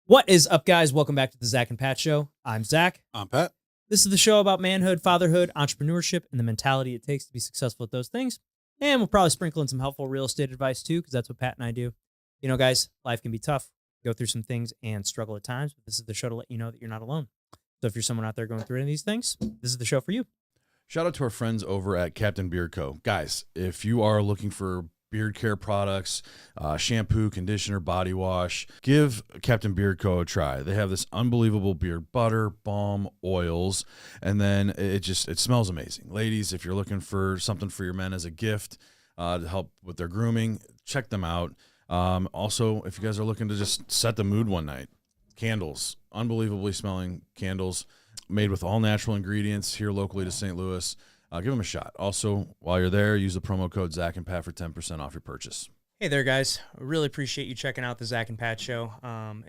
What is up, guys? Welcome back to the Zach and Pat Show. I'm Zach. I'm Pat. This is the show about manhood, fatherhood, entrepreneurship, and the mentality it takes to be successful at those things. And we'll probably sprinkle in some helpful real estate advice too, because that's what Pat and I do. You know, guys, life can be tough. Go through some things and struggle at times, but this is the show to let you know that you're not alone. So if you're someone out there going through any of these things, this is the show for you. Shout out to our friends over at Captain Beard Co. Guys, if you are looking for beard care products, shampoo, conditioner, body wash, give Captain Beard Co. a try. They have this unbelievable beard butter, balm, oils, and then it smells amazing. Ladies, if you're looking for something for your men as a gift to help with their grooming, check them out. Also, if you guys are looking to just set the mood one night, candles, unbelievably smelling candles made with all natural ingredients here locally to St. Louis. Give them a shot. Also, while you're there, use the promo code Zach and Pat for 10% off your purchase. Hey there, guys. I really appreciate you checking out the Zach and Pat Show.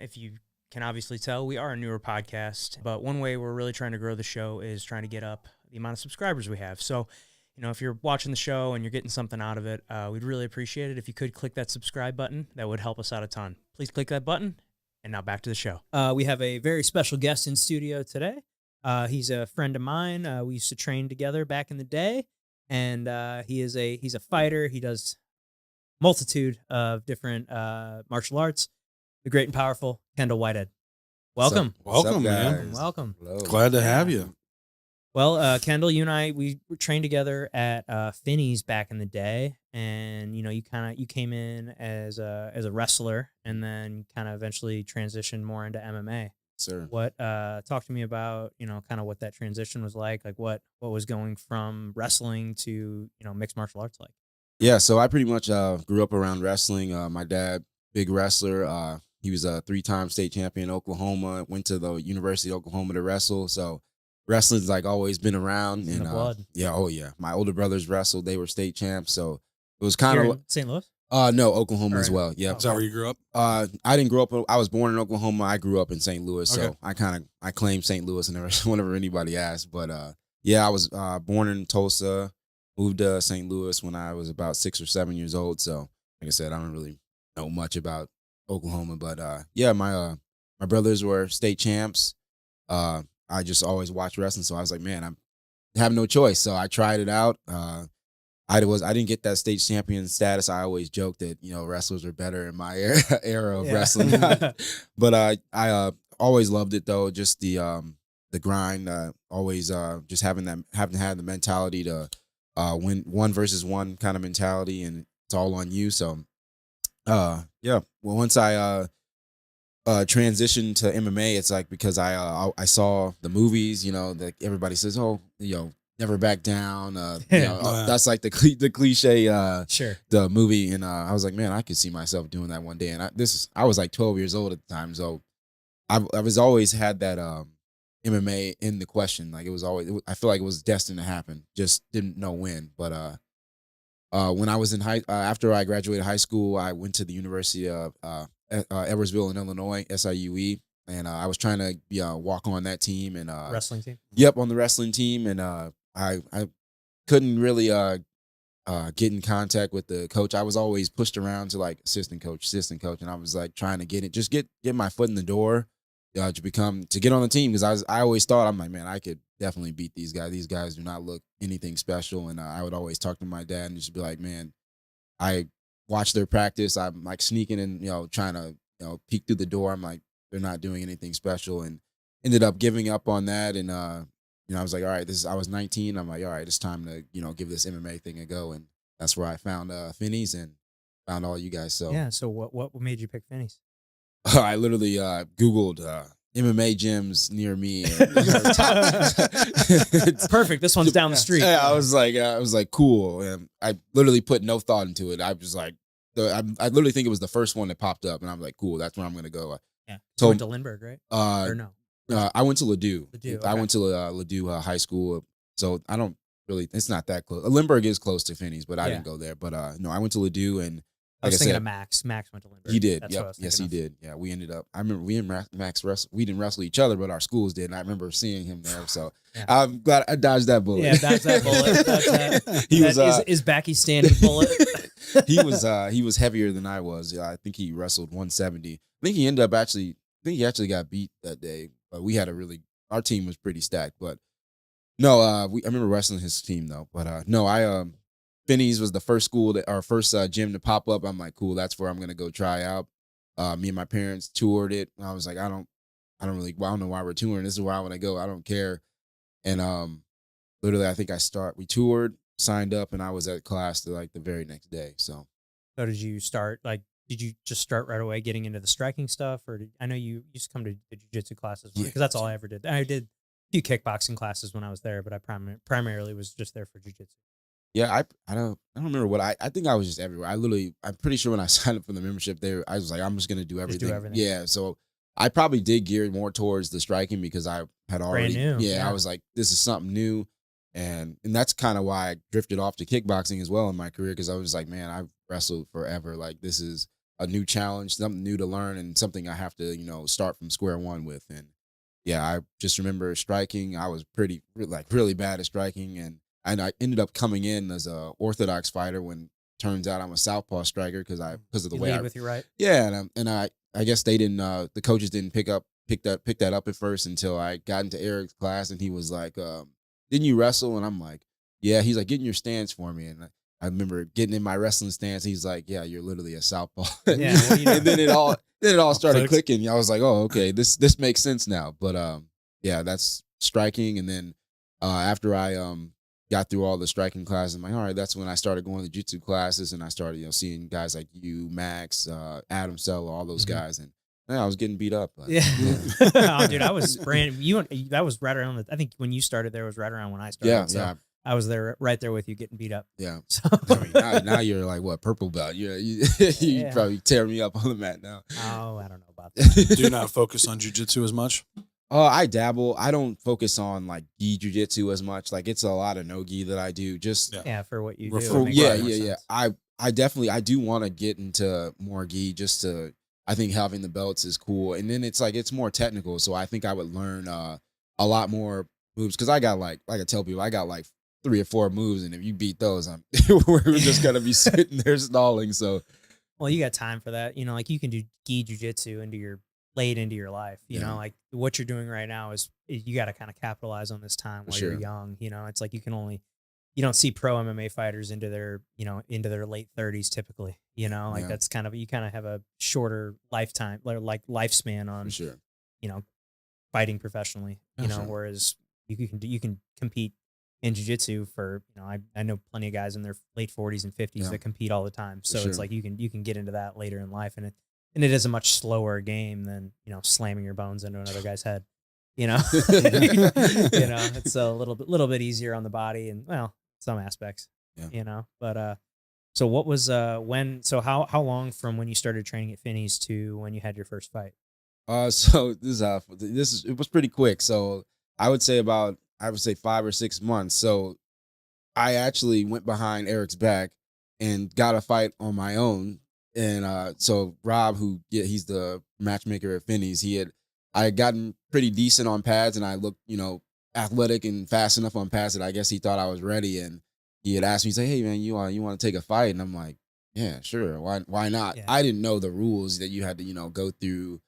If you can obviously tell, we are a newer podcast, but one way we're really trying to grow the show is trying to get up the amount of subscribers we have. So, you know, if you're watching the show and you're getting something out of it, we'd really appreciate it if you could click that subscribe button. That would help us out a ton. Please click that button. And now back to the show. We have a very special guest in studio today. He's a friend of mine. We used to train together back in the day, and he's a fighter. He does multitude of different martial arts. The great and powerful Kendall Whited. Welcome. Welcome, man. Welcome. Hello. Glad to have you. Well, Kendall, you and I, we were trained together at Finney's back in the day, and you know, you came in as a wrestler, and then kind of eventually transitioned more into MMA. Sir. What talk to me about, you know, kind of what that transition was like what was going from wrestling to, you know, mixed martial arts like? Yeah, so I pretty much grew up around wrestling. My dad, big wrestler. He was a 3-time state champion in Oklahoma, went to the University of Oklahoma to wrestle. So wrestling's like always been around. In the blood. Yeah, oh yeah. My older brothers wrestled, they were state champs. So it was kind of St. Louis? no, Oklahoma as well. Yeah. Is that where you grew up? I didn't grow up. I was born in Oklahoma. I grew up in St. Louis, Okay. so I claim St. Louis whenever anybody asks. But yeah, I was born in Tulsa, moved to St. Louis when I was about 6 or 7 years old. So, like I said, I don't really know much about Oklahoma. But yeah, my brothers were state champs. I just always watched wrestling, so I was like, man, I have no choice. So I tried it out. I didn't get that state champion status. I always joked that, you know, wrestlers are better in my era of wrestling. But I always loved it though. Just the grind. Always just having to have the mentality to win 1 versus 1 kind of mentality, and it's all on you. So yeah. Well, once I transitioned to MMA, it's like because I saw the movies. You know, that everybody says, oh, you know, never back down. You know, that's like the cliche. Sure. The movie, and I was like, man, I could see myself doing that one day. And I was like 12 years old at the time, so I was always had that MMA in the question. Like it was always, I feel like it was destined to happen. Just didn't know when. But when I was in after I graduated high school, I went to the University of Edwardsville in Illinois, SIUE. And I was trying to walk on that team and Wrestling team? Yep, on the wrestling team. And I couldn't really get in contact with the coach. I was always pushed around to like assistant coach. And I was like trying to get my foot in the door to get on the team. Because I always thought, I'm like, man, I could definitely beat these guys. These guys do not look anything special. And I would always talk to my dad and just be like, man, I watch their practice. I'm like sneaking in, you know, trying to, you know, peek through the door. I'm like, they're not doing anything special, and ended up giving up on that. And you know, I was like, all right, I was 19. I'm like, all right, it's time to, you know, give this MMA thing a go. And that's where I found Finney's and found all you guys. So yeah. So what made you pick Finney's? I literally Googled MMA gyms near me. It's perfect. This one's down the street. Yeah, I was like, cool. And I literally put no thought into it. I was like, I literally think it was the first one that popped up, and I'm like, cool, that's where I'm gonna go. Yeah. So you went to Lindbergh, right? Or no? I went to Ladue. Ladue, I okay. went to Ladue High School. So I don't really, it's not that close. Lindbergh is close to Finney's, but I didn't go there. But no, I went to Ladue, and I was like thinking said, of Max. Max went to Lindbergh. he did. That's what I Yep. was Yes, he thinking of. did. Yeah, we ended up, I remember we and Max we didn't wrestle each other, but our schools did. And I remember seeing him there. So Yeah. I'm glad I dodged that bullet. Yeah, that's that bullet. That's He was, is Backy standing bullet. he was heavier than I was. I think he wrestled 170. I think he ended up actually think he actually got beat that day, but our team was pretty stacked. But no, I remember wrestling his team though. But no, Finney's was the first first gym to pop up. I'm like, cool, that's where I'm gonna go try out. Me and my parents toured it. And I was like, I don't know why we're touring. This is where I want to go. I don't care. And literally, I think we toured, signed up, and I was at class the very next day. So did you start did you just start right away getting into the striking stuff, or I know you used to come to the jiu-jitsu classes because that's all I ever did. I did a few kickboxing classes when I was there, but I primarily was just there for jiu-jitsu. Yeah, I don't remember what I think I was just everywhere. I'm pretty sure when I signed up for the membership there, I was like, I'm just gonna do everything. Yeah, so I probably did gear more towards the striking because I had already brand new. Yeah, I was like, this is something new. And that's kind of why I drifted off to kickboxing as well in my career, because I was like, man, I've wrestled forever. Like, this is a new challenge, something new to learn, and something I have to, start from square one with. And yeah, I just remember striking. I was really bad at striking, and I ended up coming in as a orthodox fighter when turns out I'm a southpaw striker because of the way I lead with your right. Yeah, and I guess they didn't the coaches didn't pick that up at first until I got into Eric's class, and he was like, didn't you wrestle? And I'm like, yeah. He's like, get in your stance for me. And I remember getting in my wrestling stance. He's like, yeah, you're literally a southpaw. Yeah, what do you know? And then it all started clicking. I was like, oh, okay, this makes sense now. But yeah, that's striking. And then after I got through all the striking classes, I'm like, all right, that's when I started going to jiu-jitsu classes, and I started seeing guys like you, Max, Adam Sella, all those guys, and I was getting beat up. Yeah. Oh, dude, I was that was right around I think when you started there was right around when I started. Yeah, so yeah. I was there right there with you getting beat up. Yeah. So I mean, now you're like, what, purple belt? You probably tear me up on the mat now. Oh, I don't know about that. Do you not focus on jiu-jitsu as much? I dabble. I don't focus on like gi jiu-jitsu as much. Like, it's a lot of no gi that I do. Just for what you do. Yeah. I definitely do want to get into more gi just to. I think having the belts is cool, and then it's more technical. So I think I would learn a lot more moves because I got like I tell people I got like 3 or 4 moves, and if you beat those, we're just gonna be sitting there stalling. So, well, you got time for that. Like you can do gi jiu-jitsu late into your life. You know, like what you're doing right now is you got to kind of capitalize on this time while you're young. It's like you don't see pro MMA fighters into their late 30s typically. That's kind of you kind of have a shorter lifetime, like lifespan on fighting professionally. Whereas you can compete in jiu-jitsu for I know plenty of guys in their late 40s and 50s that compete all the time. So it's like you can get into that later in life, and it is a much slower game than slamming your bones into another guy's head. It's a little bit easier on the body and some aspects. But so what was how long from when you started training at Finney's to when you had your first fight? So it was pretty quick. So I would say 5 or 6 months. So I actually went behind Eric's back and got a fight on my own. And so Rob, he's the matchmaker at Finney's, I had gotten pretty decent on pads, and I looked, athletic and fast enough on pads that I guess he thought I was ready. And he had asked me, he's like, hey man, you want to take a fight? And I'm like, yeah, sure. Why not? Yeah. I didn't know the rules that you had to, go through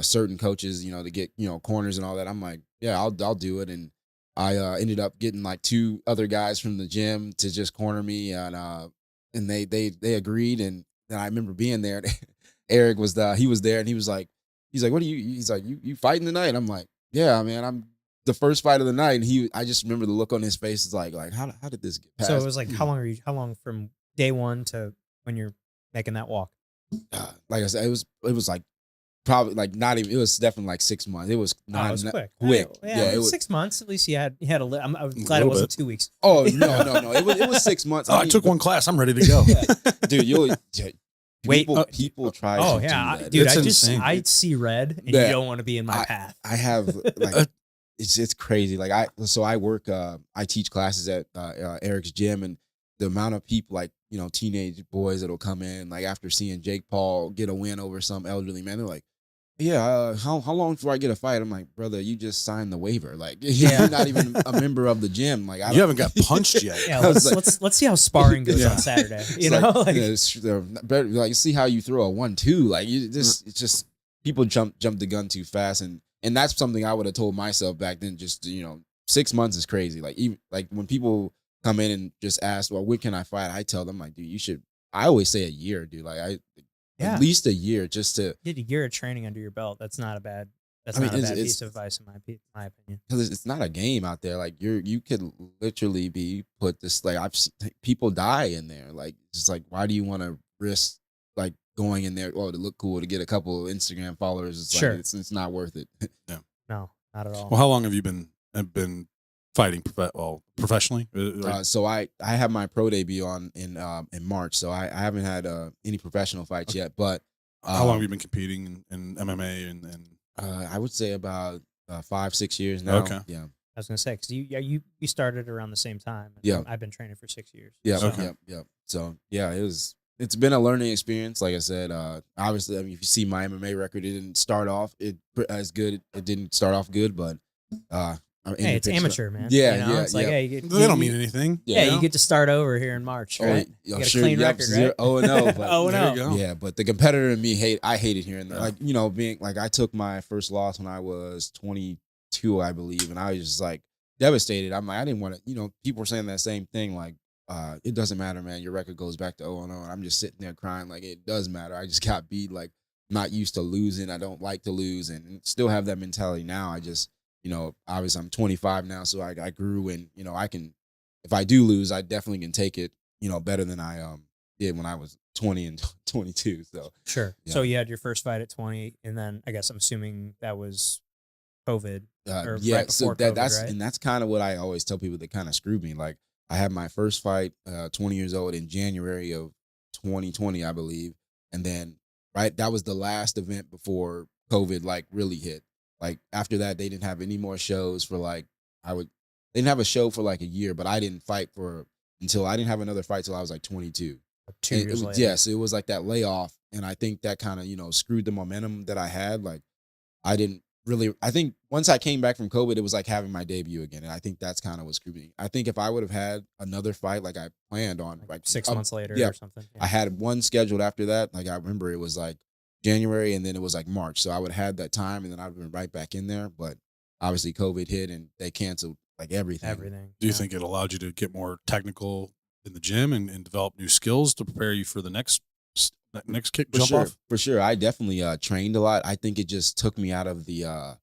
certain coaches, to get, corners and all that. I'm like, yeah, I'll do it. And I ended up getting like 2 other guys from the gym to just corner me, and they agreed. And then I remember being there. Eric was there, and he's like, what are you fighting tonight? I'm like, yeah, man, I'm the first fight of the night. And I just remember the look on his face. It's like how did this get past? So it was like, how long from day one to when you're making that walk? Like I said, it was like probably like not even. It was definitely like 6 months. It was not quick. Yeah, it was 6 months. At least you had a little. I'm glad it wasn't 2 weeks. Oh no. It was 6 months. I took one class. I'm ready to go. Dude, people try. Oh to yeah, do that. dude. It's I see red, and you don't want to be in my path. I have like it's crazy. Like I work. I teach classes at Eric's gym, and the amount of people like teenage boys that'll come in like after seeing Jake Paul get a win over some elderly man, they're like, yeah, how long before I get a fight? I'm like, brother, you just signed the waiver. Like, you're not even a member of the gym. Like, you haven't got punched yet. Yeah, let's see how sparring goes on Saturday. You see how you throw a 1-2. Like, it's just people jump the gun too fast, and that's something I would have told myself back then. Just 6 months is crazy. Like even like when people come in and just ask, well, when can I fight? I tell them like, dude, you should. I always say a year, dude. Like at least a year just to get a year of training under your belt. That's not a bad. That's not a bad piece of advice in my opinion. Because it's not a game out there. Like you could literally be put this like I've seen people die in there. Like it's like why do you want to risk like going in there? Oh, to look cool to get a couple of Instagram followers. It's sure, like, it's not worth it. Yeah, no, not at all. Well, how long have you been fighting professionally? So I have my pro debut on in March. So I haven't had any professional fights yet. But how long have you been competing in MMA and I would say about 5-6 years now. Okay. Yeah. I was gonna say because you started around the same time. Yeah. I've been training for 6 years. Yeah. So. Okay. Yeah. So yeah, it's been a learning experience. Like I said, obviously, I mean, if you see my MMA record, it didn't start off as good. It didn't start off good, but hey, it's amateur, man. Yeah, yeah. It's like, hey, they don't mean anything. Yeah, you get to start over here in March, right? You get a clean record, right? 0-0. But, 0-0. Yeah, but the competitor in me I hate it here and there. Like being like I took my first loss when I was 22, I believe, and I was just like devastated. I'm like I didn't want to. People were saying that same thing. Like it doesn't matter, man. Your record goes back to 0-0, and I'm just sitting there crying. Like it does matter. I just got beat. Like not used to losing. I don't like to lose, and still have that mentality now. I just. Obviously I'm 25 now, so I grew and, I can, if I do lose, I definitely can take it, better than I did when I was 20 and 22. So sure. Yeah. So you had your first fight at 20, and then I guess I'm assuming that was COVID. Or yeah. right So COVID, that's right? and that's kind of what I always tell people that kind of screwed me. Like I had my first fight, 20 years old in January of 2020, I believe, and then that was the last event before COVID like really hit. Like after that, they didn't have any more shows for they didn't have a show for like a year, but I didn't fight until I didn't have another fight till I was like 22. 2 years later. Yes, it was like that layoff. And I think that kind of, screwed the momentum that I had. Like I think once I came back from COVID, it was like having my debut again. And I think that's kind of what screwed me. I think if I would have had another fight like I planned on, like 6 months later or something. Yeah. I had one scheduled after that. Like I remember it was like January and then it was like March. So I would have had that time and then I'd been right back in there. But obviously COVID hit and they canceled like everything. Do you think it allowed you to get more technical in the gym and develop new skills to prepare you for the next kick off? For sure. I definitely trained a lot. I think it just took me out of the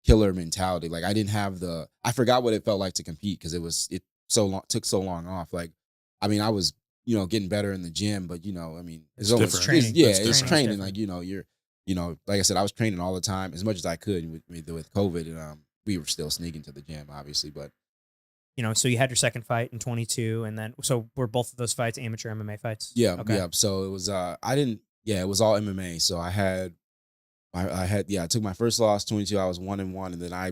killer mentality. Like I didn't have I forgot what it felt like to compete because it took so long off. Like, I mean, I was, getting better in the gym, but I mean, it's always training. It's training. Like, you're, like I said, I was training all the time as much as I could with COVID, and we were still sneaking to the gym, obviously, but. So you had your second fight in 22, and then so were both of those fights amateur MMA fights? Yeah, okay. Yeah. So it was it was all MMA. So I took my first loss 22. I was 1-1, and then I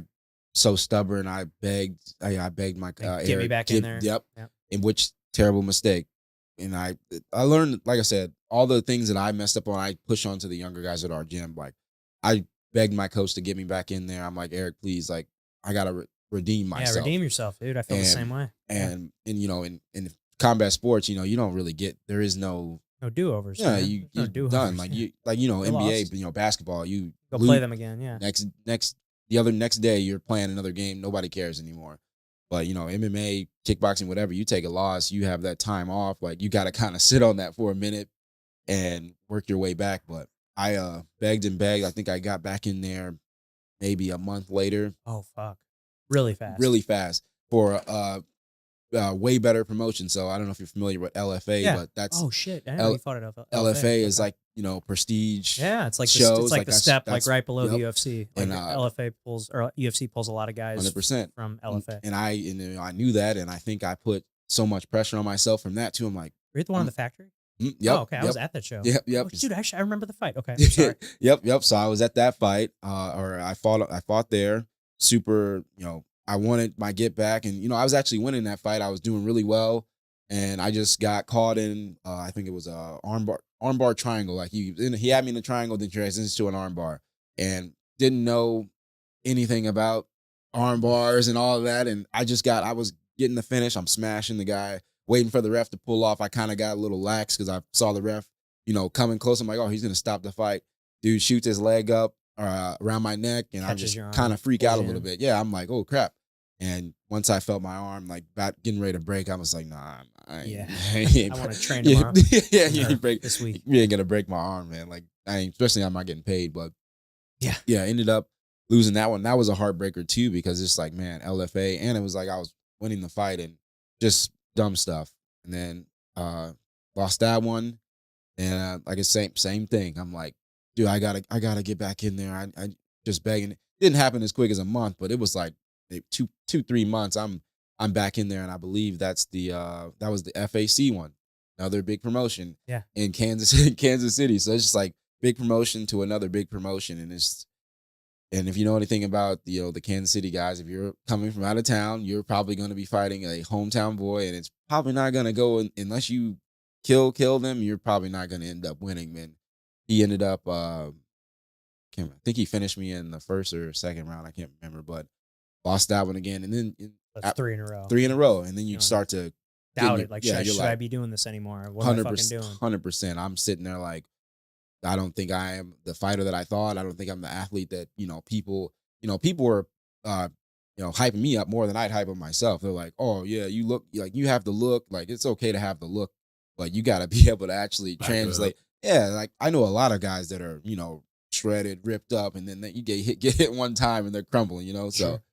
so stubborn. I begged my get me back in there. Yep. In which terrible mistake. And I learned, like I said, all the things that I messed up on, I push on to the younger guys at our gym. Like I begged my coach to get me back in there. I'm like, Eric, please, like I gotta redeem myself. Yeah, redeem yourself, dude. I feel the same way. And in combat sports, you don't really there is no do-overs. Yeah, you done. Like NBA, basketball, you go play them again. Yeah. Next day you're playing another game. Nobody cares anymore. But MMA, kickboxing, whatever, you take a loss, you have that time off. Like you got to kind of sit on that for a minute and work your way back. But I begged and begged. I think I got back in there maybe a month later. Oh fuck! Really fast for way better promotion. So I don't know if you're familiar with LFA, but that's shit. I know you fought at LFA. LFA is like prestige. Yeah, it's like shows. It's like the step like right below the yep. UFC. Like and LFA pulls or UFC pulls a lot of guys 100% from LFA. And I knew that, and I think I put so much pressure on myself from that too. I'm like, were you at the one in the factory? Yep. Oh, okay. I was at that show. Yep. Oh, dude, actually, I remember the fight. Okay. I'm sorry. Yep. So I was at that fight, or I fought there. Super, I wanted my get back, and I was actually winning that fight. I was doing really well, and I just got caught in. I think it was a armbar triangle. Like he had me in a triangle, then transitions to an armbar, and didn't know anything about armbars and all of that. And I was getting the finish. I'm smashing the guy, waiting for the ref to pull off. I kind of got a little lax because I saw the ref, coming close. I'm like, oh, he's gonna stop the fight. dude shoots his leg up around my neck, and I Catches just your arm, kind of freak out a pulls you little in. bit. Yeah, I'm like, oh crap. And once I felt my arm like about getting ready to break, I was like, nah, I want to train yeah, tomorrow. yeah, you ain't break this week. You ain't gonna break my arm, man. Like I ain't, especially I'm not getting paid. But Yeah. I ended up losing that one. That was a heartbreaker too, because it's like, man, LFA, and it was like I was winning the fight and just dumb stuff. And then lost that one, and like it's same thing. I'm like, dude, I gotta get back in there. I just begging. It didn't happen as quick as a month, but it was like 3 months. I'm back in there, and I believe that's that was the FAC one, another big promotion. Yeah. In Kansas City. So it's just like big promotion to another big promotion, and if you know anything about the Kansas City guys, if you're coming from out of town, you're probably going to be fighting a hometown boy, and it's probably not going to go unless you kill them. You're probably not going to end up winning, man. He ended up, I think he finished me in the first or second round. I can't remember, but lost that one again, and then That's 3 in a row. 3 in a row, and then you start to Doubt it. Like, you're should I be doing this anymore? What am I fucking doing? 100%. I'm sitting there like, I don't think I am the fighter that I thought. I don't think I'm the athlete that, people were, hyping me up more than I'd hype up myself. They're like, oh yeah, you look like you have the look. Like it's okay to have the look, but you got to be able to actually translate. Yeah. Like I know a lot of guys that are, shredded, ripped up, and then you get hit one time and they're crumbling, So Sure.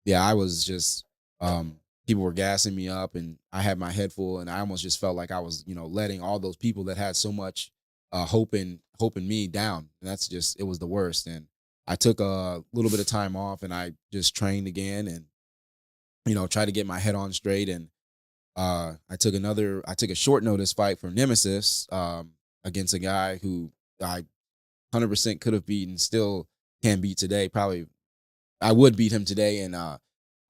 yeah, I was just, people were gassing me up, and I had my head full, and I almost just felt like I was, letting all those people that had so much hope in me down. And that's just, it was the worst. And I took a little bit of time off, and I just trained again, and tried to get my head on straight. And I took a short notice fight for Nemesis against a guy who I 100% could have beaten, still can beat today. Probably I would beat him today. And I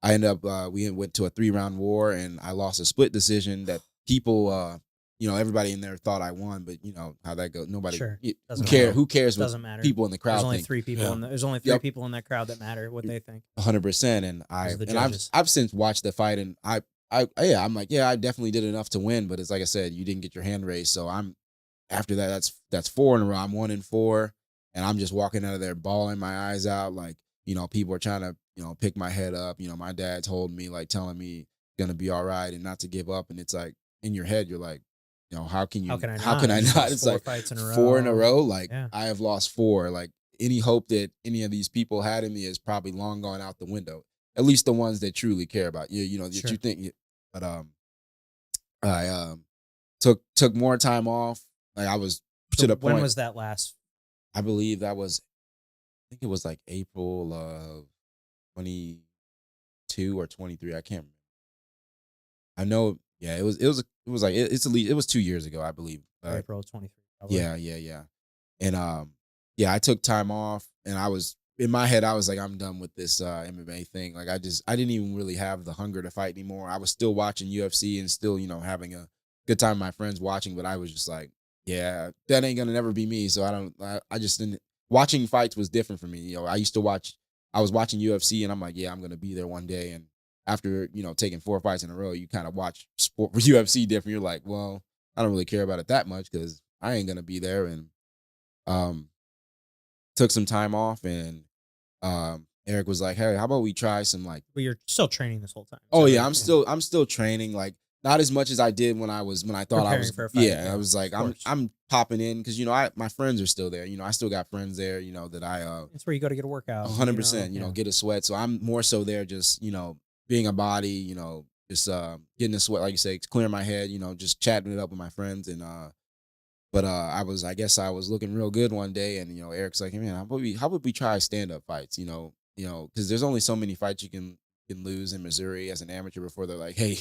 ended up, we went to a 3-round war, and I lost a split decision that people, everybody in there thought I won, but how that goes. Nobody who cares what Doesn't matter. people in the crowd There's only think. 3 people. There's only 3 people in that crowd that matter what they think. 100%. And I've since watched the fight, and I'm like, I definitely did enough to win, but it's like I said, you didn't get your hand raised. So after that, that's 4 in a row. I'm 1-4, and I'm just walking out of there bawling my eyes out. Like, people are trying to, pick my head up. My dad told me, like, telling me gonna be all right and not to give up. And it's like in your head, you're like, how can I not? It's like 4 in a row. Like I have lost 4. Like any hope that any of these people had in me is probably long gone out the window. At least the ones that truly care about you, that you think. But I took more time off. Like I was to the point. When was that last? I believe that was, I think it was like April of 22 or 23. I can't remember. I know. Yeah, it was like it's at least, it was 2 years ago, I believe. April 23. Yeah. And I took time off, and I was in my head, I was like, I'm done with this MMA thing. Like I didn't even really have the hunger to fight anymore. I was still watching UFC and still, having a good time with my friends watching, but I was just like, yeah, that ain't gonna never be me. So I just didn't. Watching fights was different for me. I was watching UFC, and I'm like, yeah, I'm gonna be there one day. And after, taking 4 fights in a row, you kind of watch sport for UFC different. You're like, well, I don't really care about it that much because I ain't gonna be there. And took some time off, and Eric was like, hey, how about we try some like. But you're still training this whole time. Oh yeah, I'm still training, like not as much as I did when I thought I was. For a fight, I was like, I'm popping in because my friends are still there. I still got friends there. That I. It's where you go to get a workout. 100%. Get a sweat. So I'm more so there, just being a body. Just getting a sweat, like you say, clearing my head. Just chatting it up with my friends. And but I guess I was looking real good one day, and Eric's like, hey, man, how would we try stand-up fights? Because there's only so many fights you can lose in Missouri as an amateur before they're like, hey,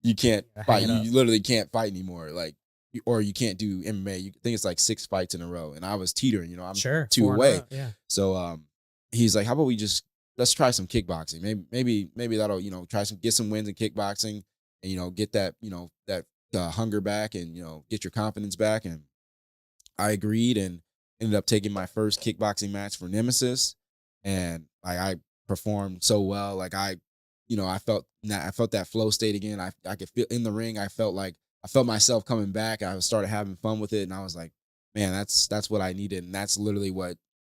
you can't fight. You literally can't fight anymore. Like, or you can't do MMA. You think it's like 6 fights in a row, and I was teetering. I'm 2 away. Yeah. So he's like, how about let's try some kickboxing. Maybe that'll get some wins in kickboxing, and get that that hunger back, and get your confidence back. And I agreed, and ended up taking my first kickboxing match for Nemesis, and I performed so well. Like I felt that flow state again. I could feel in the ring. I felt myself coming back. I started having fun with it, and I was like, man, that's what I needed. And that's literally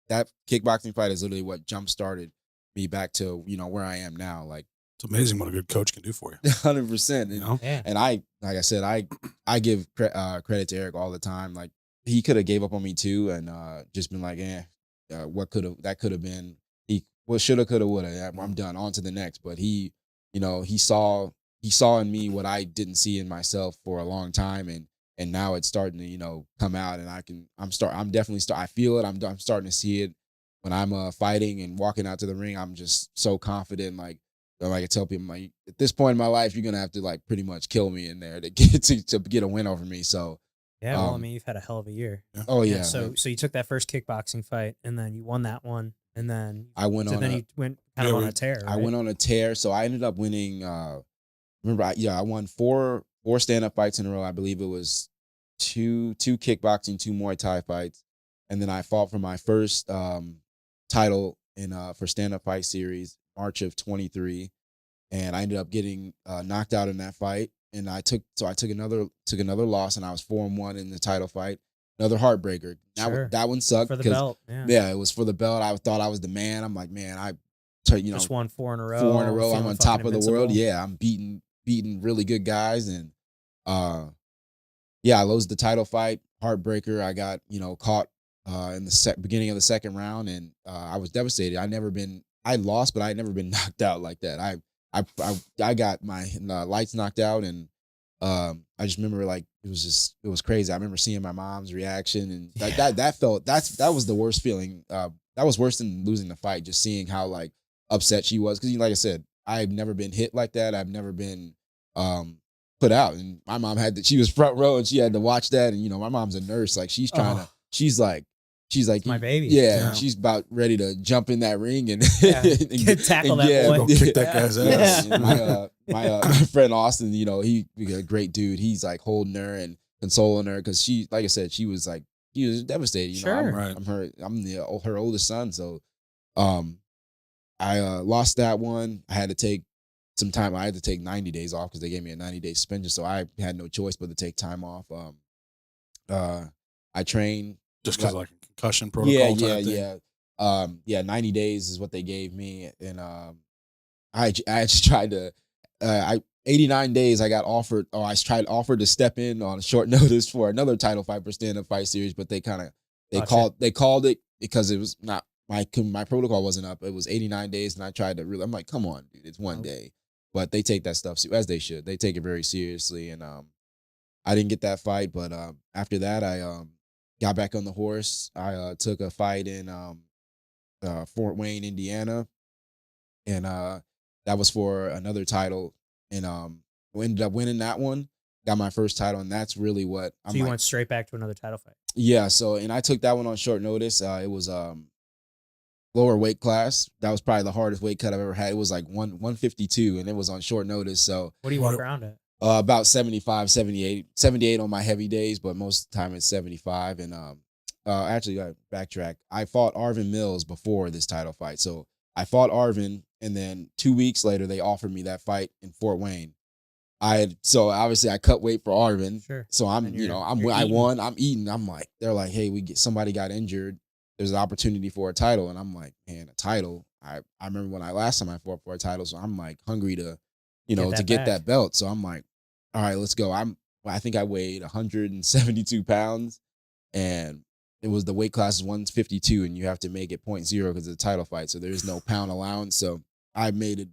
that kickboxing fight is literally what jump started me back to, where I am now. Like, it's amazing what a good coach can do for you. 100%. And I, like I said, I give credit to Eric all the time. Like, he could have gave up on me too, and just been like, that could have been, shoulda, coulda, woulda. I'm done. On to the next. But he saw in me what I didn't see in myself for a long time, and now it's starting to come out, and I feel it. I'm starting to see it when I'm fighting and walking out to the ring. I'm just so confident. Like I tell people, like, at this point in my life, you're gonna have to like pretty much kill me in there to get a win over me. So. Yeah, well, I mean, you've had a hell of a year. Yeah. Oh yeah. So you took that first kickboxing fight, and then you won that one, and then I went on. Then you went kind of on a tear. Right? I went on a tear, so I ended up winning. I won four stand-up fights in a row. I believe it was two kickboxing, 2 Muay Thai fights, and then I fought for my first title for stand-up fight series, March of 23, and I ended up getting knocked out in that fight. And I took another loss, and I was 4-1 in the title fight. Another heartbreaker. That one sucked for the belt. Yeah, it was for the belt. I thought I was the man. I'm like, man, just won 4 in a row. 4 in a row. I'm on top of the world. Yeah, I'm beating really good guys, and I lost the title fight. Heartbreaker. I got caught in the beginning of the second round, and I was devastated. I lost, but I had never been knocked out like that. I got my lights knocked out, and I just remember like it was crazy. I remember seeing my mom's reaction, and like that was the worst feeling. That was worse than losing the fight. Just seeing how like upset she was, because like I said, I've never been hit like that. I've never been put out, and my mom she was front row, and she had to watch that. And my mom's a nurse. Like she's trying to. She's like my baby. Yeah, she's about ready to jump in that ring and, tackle that boy. Go kick that guy's ass. Yeah. My friend Austin, he's a great dude. He's like holding her and consoling her, because she, like I said, she was devastated. Sure. I'm her oldest son, so I lost that one. I had to take some time. I had to take 90 days off because they gave me a 90-day suspension, so I had no choice but to take time off. I trained. Just because like a concussion protocol type thing? 90 days is what they gave me. And I just tried to, 89 days I got offered, or I offered to step in on short notice for another title fight for stand-up fight series, but they called it because it was not, my protocol wasn't up. It was 89 days, and I tried to I'm like, come on, dude, it's one day. But they take that stuff, as they should. They take it very seriously, and I didn't get that fight, but after that, I got back on the horse. I took a fight in Fort Wayne, Indiana, and that was for another title, and we ended up winning that one. Got my first title, and that's really what. So you went straight back to another title fight. Yeah. So, and I took that one on short notice. It was lower weight class. That was probably the hardest weight cut I've ever had. It was like 152, and it was on short notice. So what do you walk around at? About 75, 78 on my heavy days, but most of the time it's 75. And actually, I backtrack. I fought Arvin Mills before this title fight. So I fought Arvin, and then 2 weeks later, they offered me that fight in Fort Wayne. So obviously I cut weight for Arvin. Sure. So I won. I'm eating. I'm like, they're like, hey, somebody got injured. There's an opportunity for a title, and I'm like, man, a title. I remember when last time I fought for a title, so I'm like hungry to. Get that belt. So I'm like, all right, let's go. I think I weighed 172 pounds, and it was the weight class is 152, and you have to make it 0.0 because it's a title fight. So there's no pound allowance. So I made it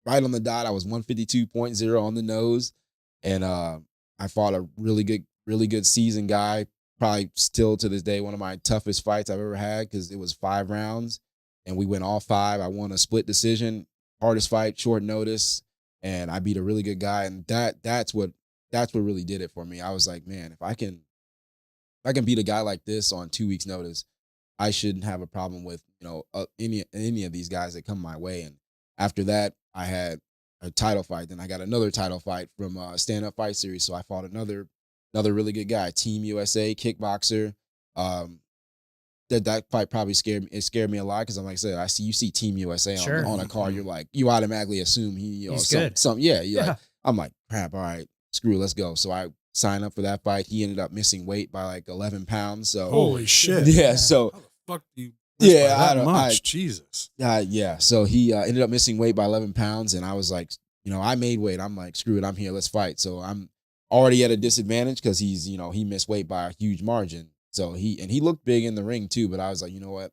right on the dot. I was 152.0 on the nose, and I fought a really good seasoned guy. Probably still to this day one of my toughest fights I've ever had, because it was 5 rounds, and we went all 5. I won a split decision, hardest fight, short notice. And I beat a really good guy, and that's what really did it for me. I was like, man, if I can beat a guy like this on 2 weeks' notice, I shouldn't have a problem with any of these guys that come my way. And after that, I had a title fight. Then I got another title fight from a stand-up fight series. So I fought another really good guy, Team USA kickboxer. That fight probably scared me a lot, because I'm like I said, you see Team USA on a car, you're like, you automatically assume he's good. Like, I'm like, crap, all right, screw it, let's go. So I sign up for that fight. He ended up missing weight by like 11 pounds. So Holy shit. yeah. So How the fuck do you miss by yeah, that much? Jesus. yeah. So he ended up missing weight by 11 pounds, and I was like, I made weight. I'm like, screw it, I'm here. Let's fight. So I'm already at a disadvantage because he's, he missed weight by a huge margin. So he looked big in the ring too, but I was like, you know what?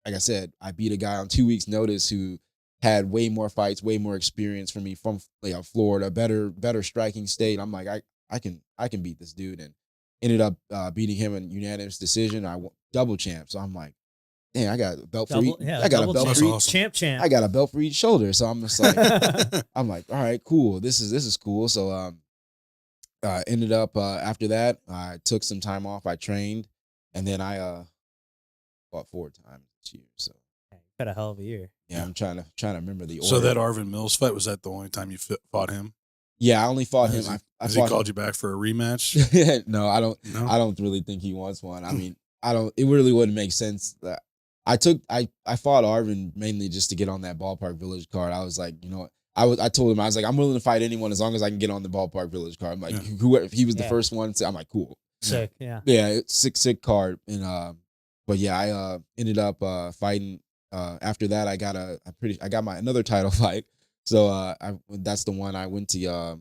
Like I said, I beat a guy on 2 weeks' notice who had way more fights, way more experience from me from Florida, better striking state. I'm like, I can beat this dude, and ended up beating him in unanimous decision. Double champ. So I'm like, dang, I got a belt for each. I got a belt for each. Awesome. Champ. I got a belt for each shoulder. So I'm just like, I'm like, all right, cool. This is cool. So ended up after that, I took some time off. I trained, and then I fought 4 times this year. So Had a hell of a year. yeah, I'm trying to remember the order. So that Arvin Mills fight, was that the only time you fought him? Yeah, I only fought him. Has he called you back for a rematch? No, I don't. No? I don't really think he wants one. I mean, I don't. It really wouldn't make sense. That I fought Arvin mainly just to get on that Ballpark Village card. I was like, I told him, I was like, I'm willing to fight anyone as long as I can get on the Ballpark Village card. I'm like, whoever, if he was the first one, I'm like, cool. Sick, yeah. Yeah, it's sick card. And but yeah, I ended up fighting. After that, I got my another title fight. So that's the one I went to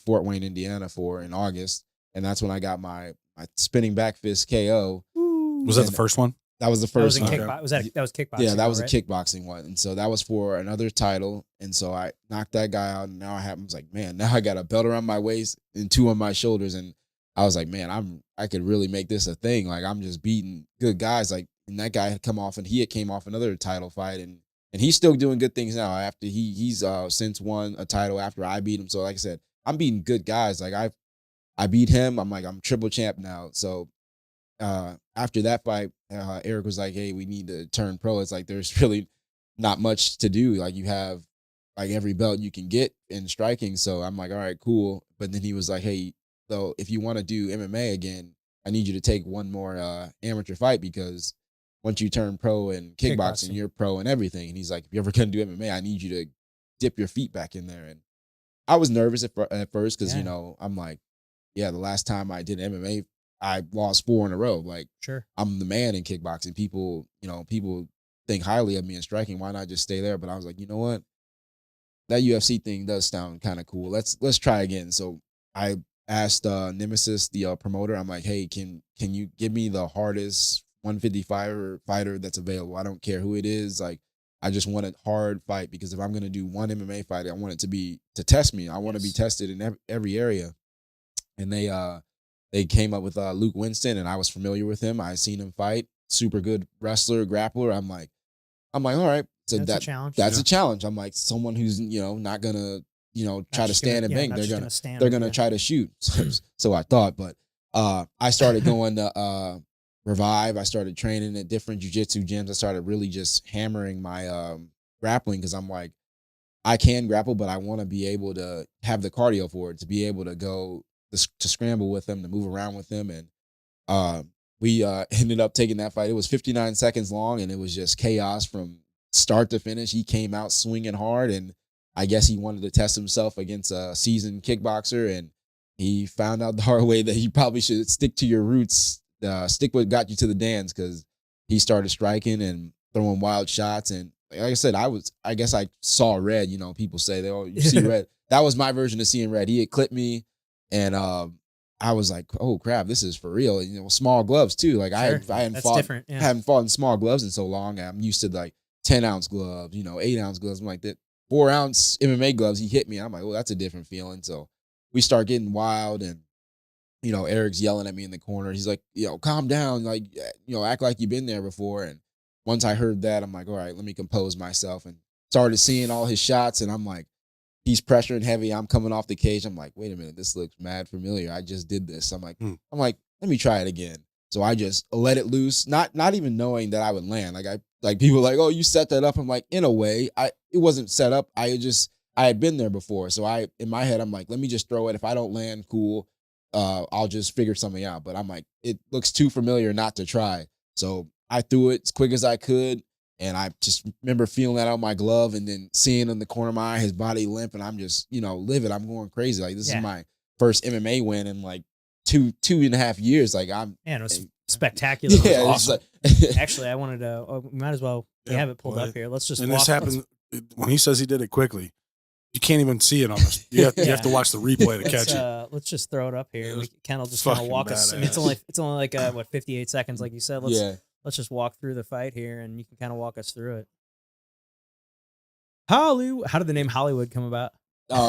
Fort Wayne, Indiana for in August, and that's when I got my spinning back fist KO. Was that the first one? That was the first That was, one. that was kickboxing. Yeah, that was right? a kickboxing one, and so that was for another title, and so I knocked that guy out, and now I was like, man, now I got a belt around my waist and 2 on my shoulders, and I was like, man, I could really make this a thing. Like I'm just beating good guys. Like, and that guy had come off, and he had came off another title fight, and he's still doing good things now. After he's since won a title after I beat him. So like I said, I'm beating good guys. Like I beat him. I'm triple champ now. So after that fight, Eric was like, hey, we need to turn pro. It's like there's really not much to do. Like you have like every belt you can get in striking. So I'm like, all right, cool. But then he was like, hey, so if you want to do MMA again, I need you to take one more amateur fight, because once you turn pro in kickboxing, you're pro in everything. And he's like, if you're ever going to do MMA, I need you to dip your feet back in there. And I was nervous at first because, I'm like, yeah, the last time I did MMA, I lost 4 in a row. Like, sure, I'm the man in kickboxing. People think highly of me in striking. Why not just stay there? But I was like, you know what? That UFC thing does sound kind of cool. Let's try again. So I asked Nemesis, the promoter, I'm like, hey, can you give me the hardest 155 fighter that's available? I don't care who it is. Like, I just want a hard fight, because if I'm going to do one MMA fight, I want it to test me. I want to be tested in every area. And they came up with Luke Winston, and I was familiar with him. I seen him fight. Super good wrestler, grappler. I'm like, all right. So that's a challenge. That's a challenge. I'm like, someone who's, not gonna, try to stand and bang. They're gonna try to shoot. So I thought, but I started going to Revive. I started training at different jiu-jitsu gyms. I started really just hammering my grappling, because I'm like, I can grapple, but I want to be able to have the cardio for it, to be able to go to scramble with them, to move around with them. And we ended up taking that fight. It was 59 seconds long, and it was just chaos from start to finish. He came out swinging hard, and I guess he wanted to test himself against a seasoned kickboxer, and he found out the hard way that he probably should stick to your roots, stick what got you to the dance, because he started striking and throwing wild shots. And like I said, I guess I saw red. People say, you see red. That was my version of seeing red. He had clipped me, and I was like, oh crap, this is for real. Small gloves too. Like sure. I hadn't fought in small gloves in so long. I'm used to like 10-ounce gloves, 8-ounce gloves. I'm like that 4-ounce MMA gloves. He hit me. I'm like, oh, that's a different feeling. So we start getting wild, and Eric's yelling at me in the corner. He's like, calm down, like, act like you've been there before. And once I heard that, I'm like, all right, let me compose myself, and started seeing all his shots. And I'm like, he's pressuring heavy. I'm coming off the cage. I'm like, wait a minute, this looks mad familiar. I just did this. I'm like, let me try it again. So I just let it loose, not even knowing that I would land. Like people are like, oh, you set that up. I'm like, in a way, it wasn't set up. I had been there before. So in my head, I'm like, let me just throw it. If I don't land, cool. I'll just figure something out. But I'm like, it looks too familiar not to try. So I threw it as quick as I could. And I just remember feeling that on my glove, and then seeing in the corner of my eye his body limp, and I'm just, livid. I'm going crazy. Like, this is my first MMA win in like two and a half years. Like I'm, Man, it was spectacular. It was yeah, awesome. it's like, Actually, I wanted to. Oh, we might as well. We have it pulled up here. Let's just. And walk, this happened when he says he did it quickly. You can't even see it on this. You have to watch the replay to catch it. Let's just throw it up here. Kendall just fucking kind of walk us. I mean, it's only like 58 seconds, like you said. Let's just walk through the fight here, and you can kind of walk us through it. Hollywood. How did the name Hollywood come about?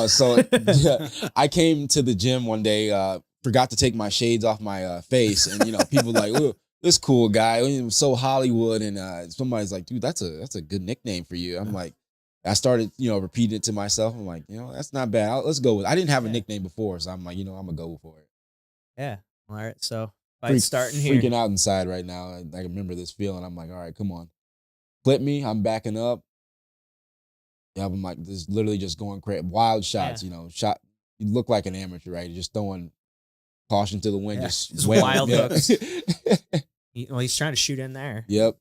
So I came to the gym one day, forgot to take my shades off my face, and people like, "Ooh, this cool guy, so Hollywood," and somebody's like, "Dude, that's a good nickname for you." I'm like, I started repeating it to myself. I'm like, that's not bad. Let's go with it. I didn't have a nickname before, so I'm like, I'm gonna go for it. Yeah. All right. So fight's starting here. Freaking out inside right now. I remember this feeling. I'm like, all right, come on, flip me. I'm backing up. Yeah, I'm like, this is literally just going crazy. Wild shots, shot. You look like an amateur, right? You're just throwing caution to the wind, just wild hooks. He's trying to shoot in there. Yep.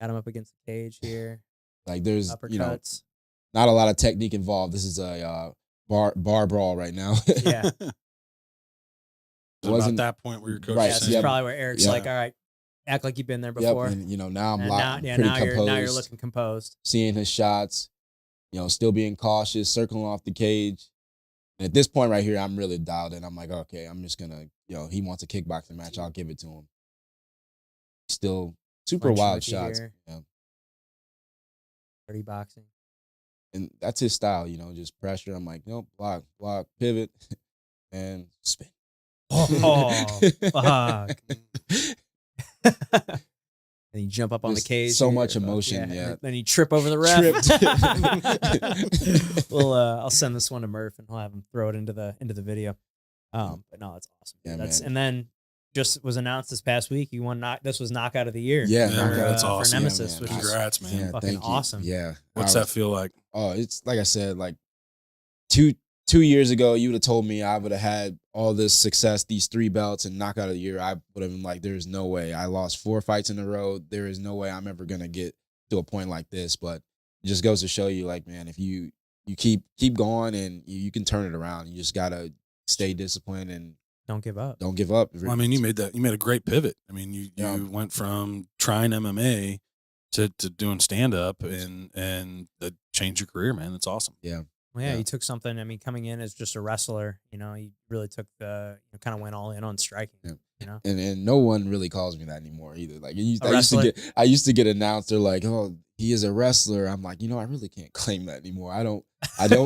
Got him up against the cage here. Like there's, uppercuts. Not a lot of technique involved. This is a bar brawl right now. Yeah. It wasn't that point where your coach. Right. This is probably where Eric's like, all right, act like you've been there before. Yep. And now I'm locked. Now you're looking composed. Seeing his shots, still being cautious, circling off the cage. And at this point right here, I'm really dialed in. I'm like, okay, I'm just gonna, he wants a kickboxing match, I'll give it to him. Still super wild shots. Dirty boxing. And that's his style, just pressure. I'm like, nope, block, pivot, and spin. Oh, fuck. And you jump up on the cage. So much emotion, yeah. Then you trip over the ref. Well, I'll send this one to Murph, and he'll have him throw it into the video. But no, that's awesome. Yeah, man. And then just was announced this past week. You won. This was knockout of the year. Yeah, that's awesome. For Nemesis, man. which Congrats, man. is fucking awesome. Yeah. What's that feel like? Oh, it's like I said, like two years ago, you would have told me I would have had all this success, these 3 belts and knockout of the year. I would have been like, there's no way. I lost 4 fights in a row. There is no way I'm ever going to get to a point like this. But it just goes to show you, like, man, if you keep going and you can turn it around. You just got to stay disciplined and don't give up. Don't give up. Well, I mean, you made a great pivot. I mean, you went from trying MMA to doing stand up and that changed your career, man. That's awesome. Yeah. Well, yeah, you took something. I mean, coming in as just a wrestler, you really took kind of went all in on striking. Yeah. And no one really calls me that anymore either. Like I used to get announced. They're like, oh, he is a wrestler. I'm like, I really can't claim that anymore. I don't I do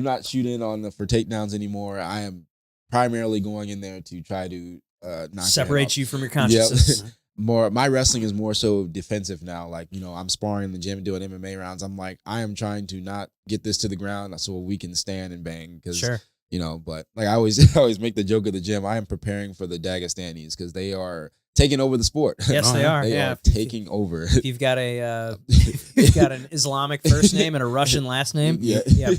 not shoot in for takedowns anymore. I am primarily going in there to try to knock separate you from your consciousness. Yep. My wrestling is more so defensive now. Like, I'm sparring in the gym doing MMA rounds. I'm like, I am trying to not get this to the ground so we can stand and bang. Because, sure. But like I always make the joke of the gym. I am preparing for the Dagestanis because they are taking over the sport. Yes, they are. They are taking over. If you've got an Islamic first name and a Russian last name,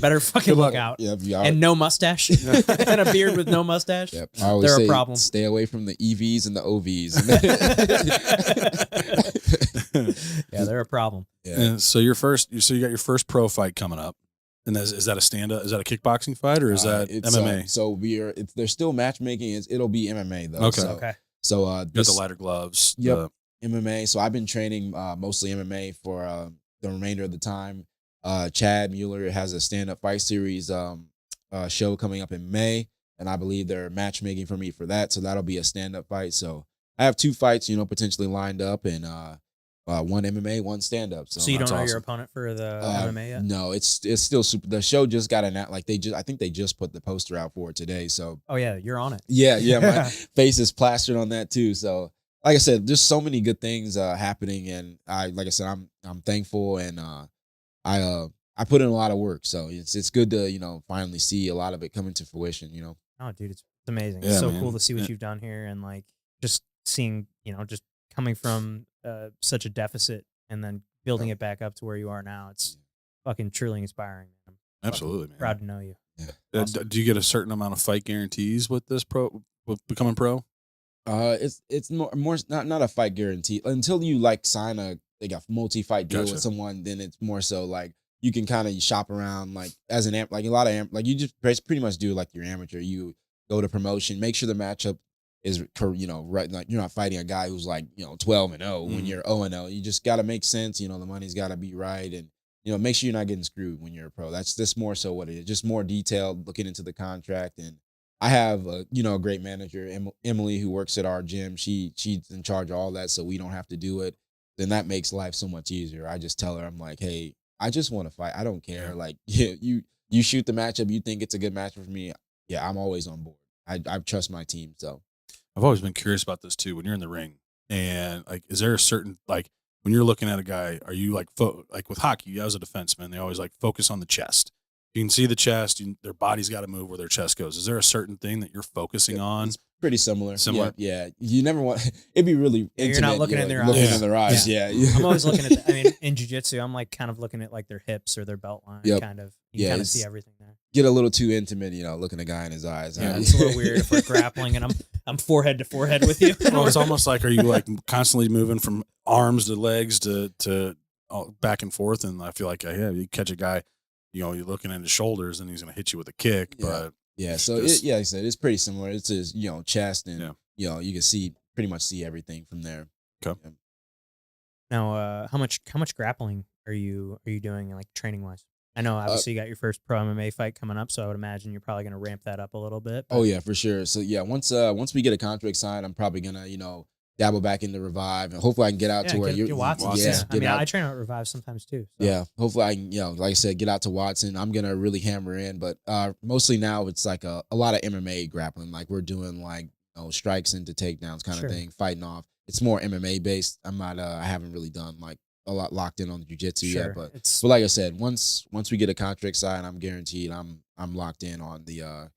better fucking look out. And no mustache, and a beard with no mustache. Yep. I always they're a problem. Stay away from the EVs and the OVs. Yeah, they're a problem. Yeah. And so you got your first pro fight coming up. And is that a stand-up? Is that a kickboxing fight or is that MMA? So there's still matchmaking. It'll be MMA though. Okay. So got the lighter gloves. Yep. MMA. So I've been training mostly MMA for the remainder of the time. Chad Mueller has a stand-up fight series show coming up in May, and I believe they're matchmaking for me for that. So that'll be a stand-up fight. So I have 2 fights, potentially lined up, and one MMA, one stand-up. So you don't know your opponent for the MMA yet? No, it's still super. The show just got I think they just put the poster out for it today. So oh yeah, you're on it. Yeah, my face is plastered on that too. So like I said, there's so many good things happening, and I'm thankful, and I put in a lot of work. So it's good to finally see a lot of it coming to fruition. Oh, dude, it's amazing. Yeah, it's so man. Cool to see what you've done here, and like just seeing just coming from such a deficit and then building it back up to where you are now. It's fucking truly inspiring. I'm absolutely, man. Proud to know you. Yeah. Awesome. Do you get a certain amount of fight guarantees with this with becoming pro? It's more not a fight guarantee until you sign a multi-fight deal with someone. Then it's more so like you can kind of shop around like as an like a lot of like you just pretty much do like your amateur. You go to promotion, make sure the matchup is right. Like you're not fighting a guy who's like 12-0 when you're 0-0. You just got to make sense. The money's got to be right, and make sure you're not getting screwed when you're a pro. That's more so what it is. Just more detailed looking into the contract. And I have a great manager, Emily, who works at our gym. She's in charge of all that, so we don't have to do it. Then that makes life so much easier. I just tell her, I'm like, hey, I just want to fight. I don't care. Like, you shoot the matchup. You think it's a good matchup for me. Yeah, I'm always on board. I trust my team. So I've always been curious about this too. When you're in the ring, and like, is there a certain like when you're looking at a guy, are you like like with hockey as a defenseman, they always like focus on the chest. You can see the chest. Their body's got to move where their chest goes. Is there a certain thing that you're focusing on? It's pretty similar. Yeah. You never want. It'd be really intimate. You're not looking in their eyes. Looking in their eyes. Yeah. I'm always looking at. I mean, in jiu-jitsu, I'm like kind of looking at like their hips or their belt line. Kind of. You kind of see everything there. Get a little too intimate, looking a guy in his eyes. Yeah, it's a little weird if we're grappling and I'm forehead to forehead with you. Well, it's almost like, are you like constantly moving from arms to legs to back and forth? And I feel like, you catch a guy, you're looking at his shoulders and he's going to hit you with a kick. But so like I said, it's pretty similar. It's his, chest and, you can pretty much see everything from there. Okay. Yeah. Now, how much grappling are you doing like training wise? I know obviously you got your first pro MMA fight coming up, so I would imagine you're probably going to ramp that up a little bit. Oh yeah, for sure. So yeah, once we get a contract signed, I'm probably gonna dabble back into Revive, and hopefully I can get out to where you're Watson. Yeah, I mean, I train at Revive sometimes too. So. Yeah, hopefully I can like I said, get out to Watson. I'm gonna really hammer in, but mostly now it's like a lot of MMA grappling. Like we're doing like strikes into takedowns kind of thing, fighting off. It's more MMA based. I'm not. I haven't really done like a lot locked in on the jiu-jitsu yet, but like I said, once we get a contract signed, I'm guaranteed I'm locked in on the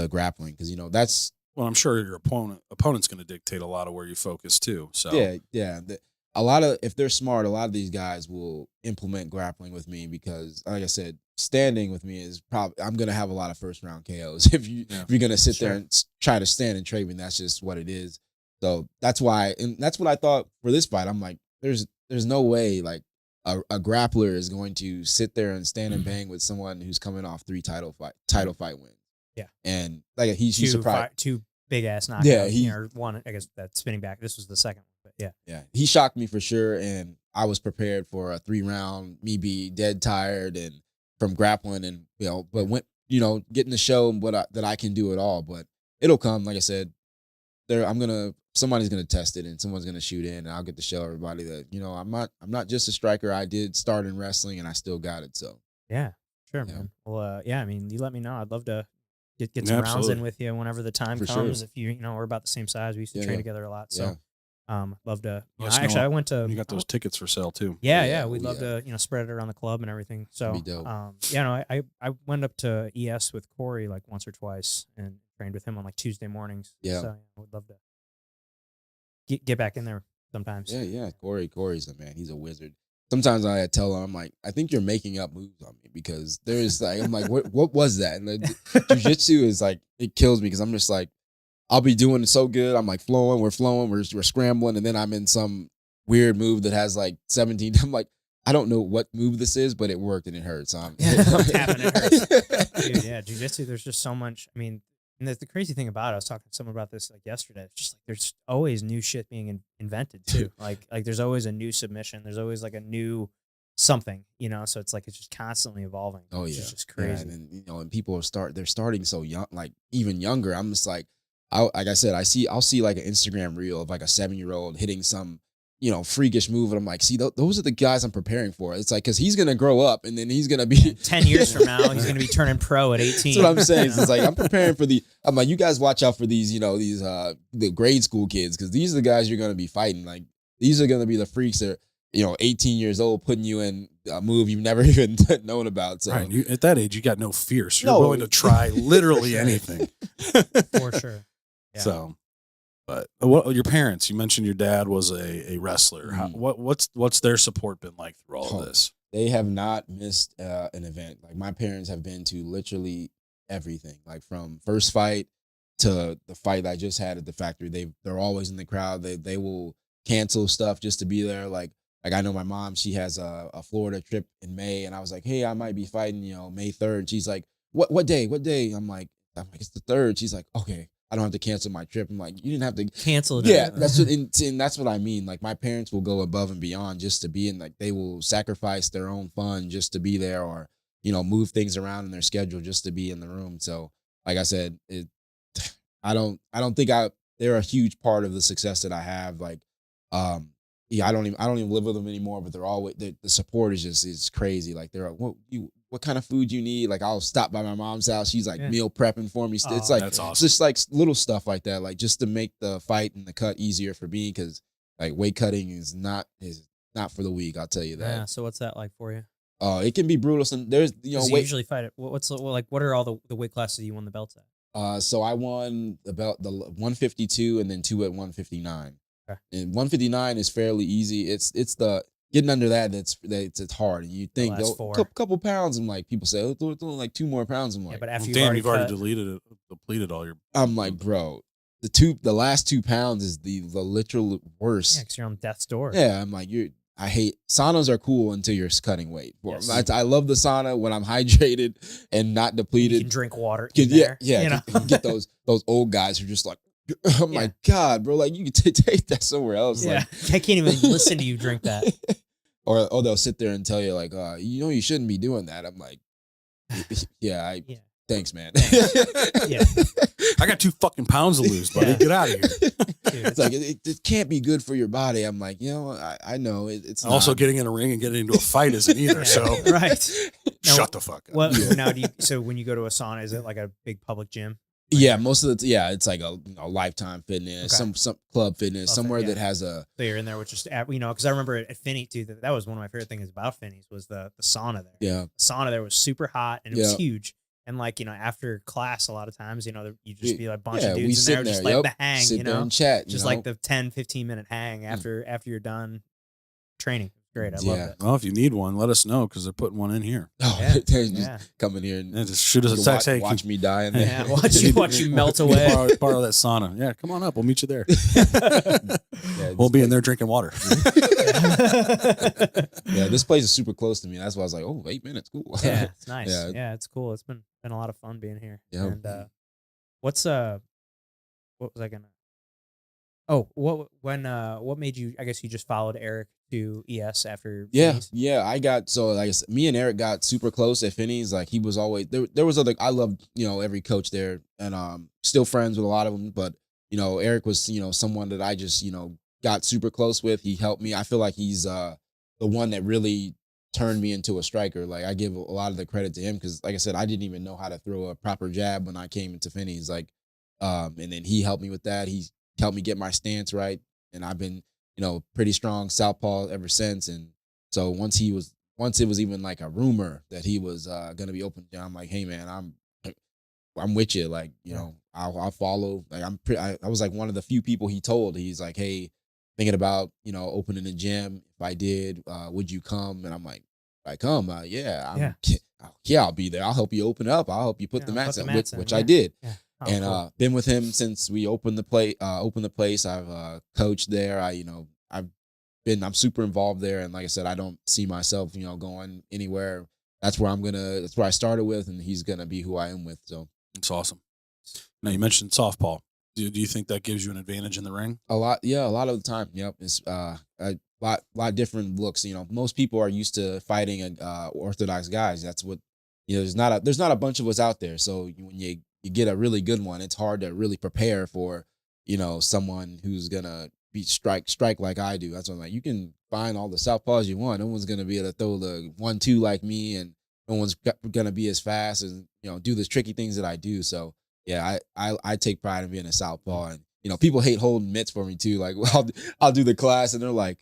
grappling because that's. Well, I'm sure your opponent's going to dictate a lot of where you focus too. So yeah. A lot of if they're smart, a lot of these guys will implement grappling with me because, like I said, standing with me is probably I'm going to have a lot of first round KOs if you're going to sit there and try to stand and trade me. That's just what it is. So that's why, and that's what I thought for this fight. I'm like, there's no way like a grappler is going to sit there and stand and bang with someone who's coming off 3 title fight wins. Yeah, and like he's surprised. 2 big ass knockouts. Yeah, or one. I guess that spinning back. This was the second one, but yeah. He shocked me for sure, and I was prepared for a 3-round. Me be dead tired and from grappling, and but when getting to show that I can do it all. But it'll come. Like I said, somebody's gonna test it, and someone's gonna shoot in, and I'll get to show everybody that I'm not just a striker. I did start in wrestling, and I still got it. So yeah, sure, man. Well, I mean, you let me know. I'd love to get some rounds in with you whenever the time comes. Sure. If we're about the same size, we used to train together a lot. So, love to. I went to. You got those tickets for sale too. Yeah. We'd love to spread it around the club and everything. So, I went up to ES with Corey like once or twice and trained with him on like Tuesday mornings. Yeah, so I would love to get back in there sometimes. Yeah. Corey's a man. He's a wizard. Sometimes I tell him, I'm like, I think you're making up moves on me because there's like, I'm like, what was that? And jiu-jitsu is like, it kills me because I'm just like, I'll be doing it so good. I'm like we're flowing, we're scrambling. And then I'm in some weird move that has like 17. I'm like, I don't know what move this is, but it worked and it hurts. So I'm tapping, it hurts. Dude, yeah, jiu-jitsu, there's just so much. I mean, and the crazy thing about it, I was talking to someone about this like yesterday. It's just like there's always new shit being invented too. like there's always a new submission. There's always like a new something, So it's like it's just constantly evolving. Oh yeah, it's just crazy. Yeah, and and people they're starting so young, like even younger. I'm just like, like I said, I'll see like an Instagram reel of like a 7-year-old hitting some freakish move. And I'm like, see, those are the guys I'm preparing for. It's like, because he's going to grow up and then he's going to be 10 years from now, he's going to be turning pro at 18. That's what I'm saying. It's like, I'm preparing for I'm like, you guys watch out for these, the grade school kids. Cause these are the guys you're going to be fighting. Like these are going to be the freaks that, 18 years old, putting you in a move you've never even known about. So right. At that age, you got no fear. So you're willing to try literally anything. For sure. Yeah. So. But what your parents? You mentioned your dad was a wrestler. What's their support been like through all of this? They have not missed an event. Like my parents have been to literally everything. Like from first fight to the fight I just had at the factory. They're always in the crowd. They will cancel stuff just to be there. Like Like I know my mom, she has a Florida trip in May, and I was like, hey, I might be fighting, May 3rd. She's like, what day? What day? I'm like, it's the 3rd. She's like, okay, I don't have to cancel my trip. I'm like, you didn't have to cancel it. Yeah, and that's what I mean. Like my parents will go above and beyond just to be in. Like they will sacrifice their own fun just to be there, or move things around in their schedule just to be in the room. So, like I said, I don't think they're a huge part of the success that I have. Like, yeah, I don't even live with them anymore, but they're always the support is crazy. Like they're like, what kind of food you need? Like I'll stop by my mom's house. She's like meal prepping for me. It's like that's awesome. It's just like little stuff like that, like just to make the fight and the cut easier for me, because like weight cutting is not for the weak. I'll tell you that. Yeah. So what's that like for you? It can be brutal. So there's You usually fight it. What are all the weight classes you won the belts at? So I won the 152 and then 2 at 159. Okay. And 159 is fairly easy. It's the getting under that it's hard. And you think couple pounds, and like people say, it's only like 2 more pounds. I'm like, but after you've already depleted all your. I'm like, bro, the last 2 pounds is the literal worst. Yeah, because you're on death's door. Yeah, I'm like, I hate saunas are cool until you're cutting weight. Yes. I love the sauna when I'm hydrated and not depleted. You can drink water. Yeah. You can get those old guys who are just like, oh my God, bro, like you can take that somewhere else. Yeah, like, I can't even listen to you drink that. Or they'll sit there and tell you like, you shouldn't be doing that. I'm like, yeah. Thanks, man. Yeah. I got 2 fucking pounds to lose, buddy. Yeah. Get out of here. Dude. It's like it can't be good for your body. I'm like, I know it's Also, not. getting in a ring and getting into a fight isn't either. Yeah. So Right. shut the fuck up. Well, now so when you go to a sauna, is it like a big public gym? Yeah, most of it's like a Lifetime Fitness, Okay. some Club Fitness, Club somewhere Fit, yeah. that has a. So you're in there with just because I remember at Finney too. That was one of my favorite things about Finney's was the sauna there. Yeah. The sauna there was super hot and it was Yeah. huge. And like after class, a lot of times you just be like a bunch Yeah, of we dudes in sit there, just there, like yep. the hang, Sit there and chat. just like the 10-15 minute hang after you're done training. Great, I love Yeah. it. Well, if you need one, let us know because they're putting one in here. Oh, Yeah. just Yeah. come in here and Yeah, just shoot us a text. Hey, watch me die in there. Yeah, watch you melt away. Borrow that sauna. Yeah, come on up. We'll meet you there. Yeah, We'll be in there drinking water. Yeah, this place is super close to me. That's why I was like, 8 minutes, cool. Yeah, it's nice. Yeah. Yeah, it's cool. It's been a lot of fun being here. Yeah. And what was I gonna? Oh, what made you? I guess you just followed Eric to ES after. Yeah, Finney's? yeah. I got me and Eric got super close at Finney's. Like he was always there. There was other. I loved every coach there, and still friends with a lot of them. But Eric was someone that I just got super close with. He helped me. I feel like he's the one that really turned me into a striker. Like I give a lot of the credit to him because, like I said, I didn't even know how to throw a proper jab when I came into Finney's. Like, and then he helped me with that. He helped me get my stance right, and I've been pretty strong southpaw ever since. And so once it was even like a rumor that he was gonna be open, I'm like, hey man, I'm with you. Like I'll follow. Like I was like one of the few people he told. He's like, hey, thinking about opening a gym. If I did, would you come? And I'm like, if I come, yeah, I'll be there. I'll help you open up. I'll help you put the mats in, which I did. Yeah. Oh, And cool. been with him since we opened the place. I've coached there. I'm super involved there, and like I said, I don't see myself going anywhere. That's where I started with, and he's gonna be who I am with. So It's awesome. Now you mentioned softball. Do you think that gives you an advantage in the ring? a lot of the time. Yep, it's a lot different looks. Most people are used to fighting orthodox guys. That's what there's not a bunch of us out there. So when you get a really good one, it's hard to really prepare for someone who's gonna be strike like I do. That's what I'm like. You can find all the southpaws you want. No one's gonna be able to throw the 1-2 like me, and no one's gonna be as fast and do the tricky things that I do. So yeah, I take pride in being a southpaw, and people hate holding mitts for me too. Like I'll do the class, and they're like,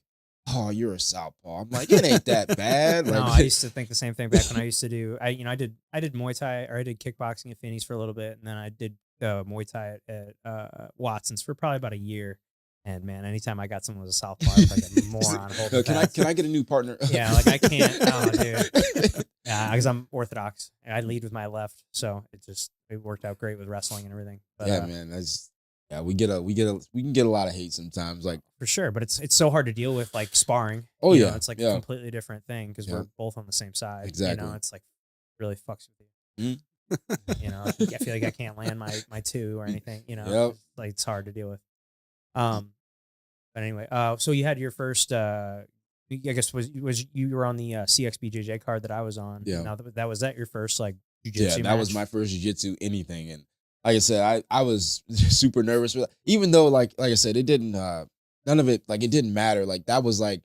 "Oh, you're a southpaw." I'm like, it ain't that bad. Like, No, I used to think the same thing back when I used to do. I did Muay Thai, or I did kickboxing at Finney's for a little bit, and then I did Muay Thai at Watson's for probably about a year. And man, anytime I got someone with a southpaw, I was like a moron. No, can I get a new partner? Yeah, like I can't. Oh, dude. Yeah, because I'm Orthodox. I lead with my left, so it worked out great with wrestling and everything. But, Yeah, man. Yeah, we can get a lot of hate sometimes. Like For sure, but it's so hard to deal with like sparring. Oh, You yeah, know, it's like yeah. a completely different thing because Yeah. we're both on the same side. You Exactly. know, it's like really fucks with you. Mhm. You know, I feel like I can't land my two or anything. You know, Yep. it's, like it's hard to deal with. But anyway, so you had your first. I guess was you were on the CXBJJ card that I was on. Yeah. Now that was your first like Yeah, jiu-jitsu that was match? my first jiu-jitsu anything. And like I said, I was super nervous for that. Even though like I said, it didn't none of it, like it didn't matter. Like that was like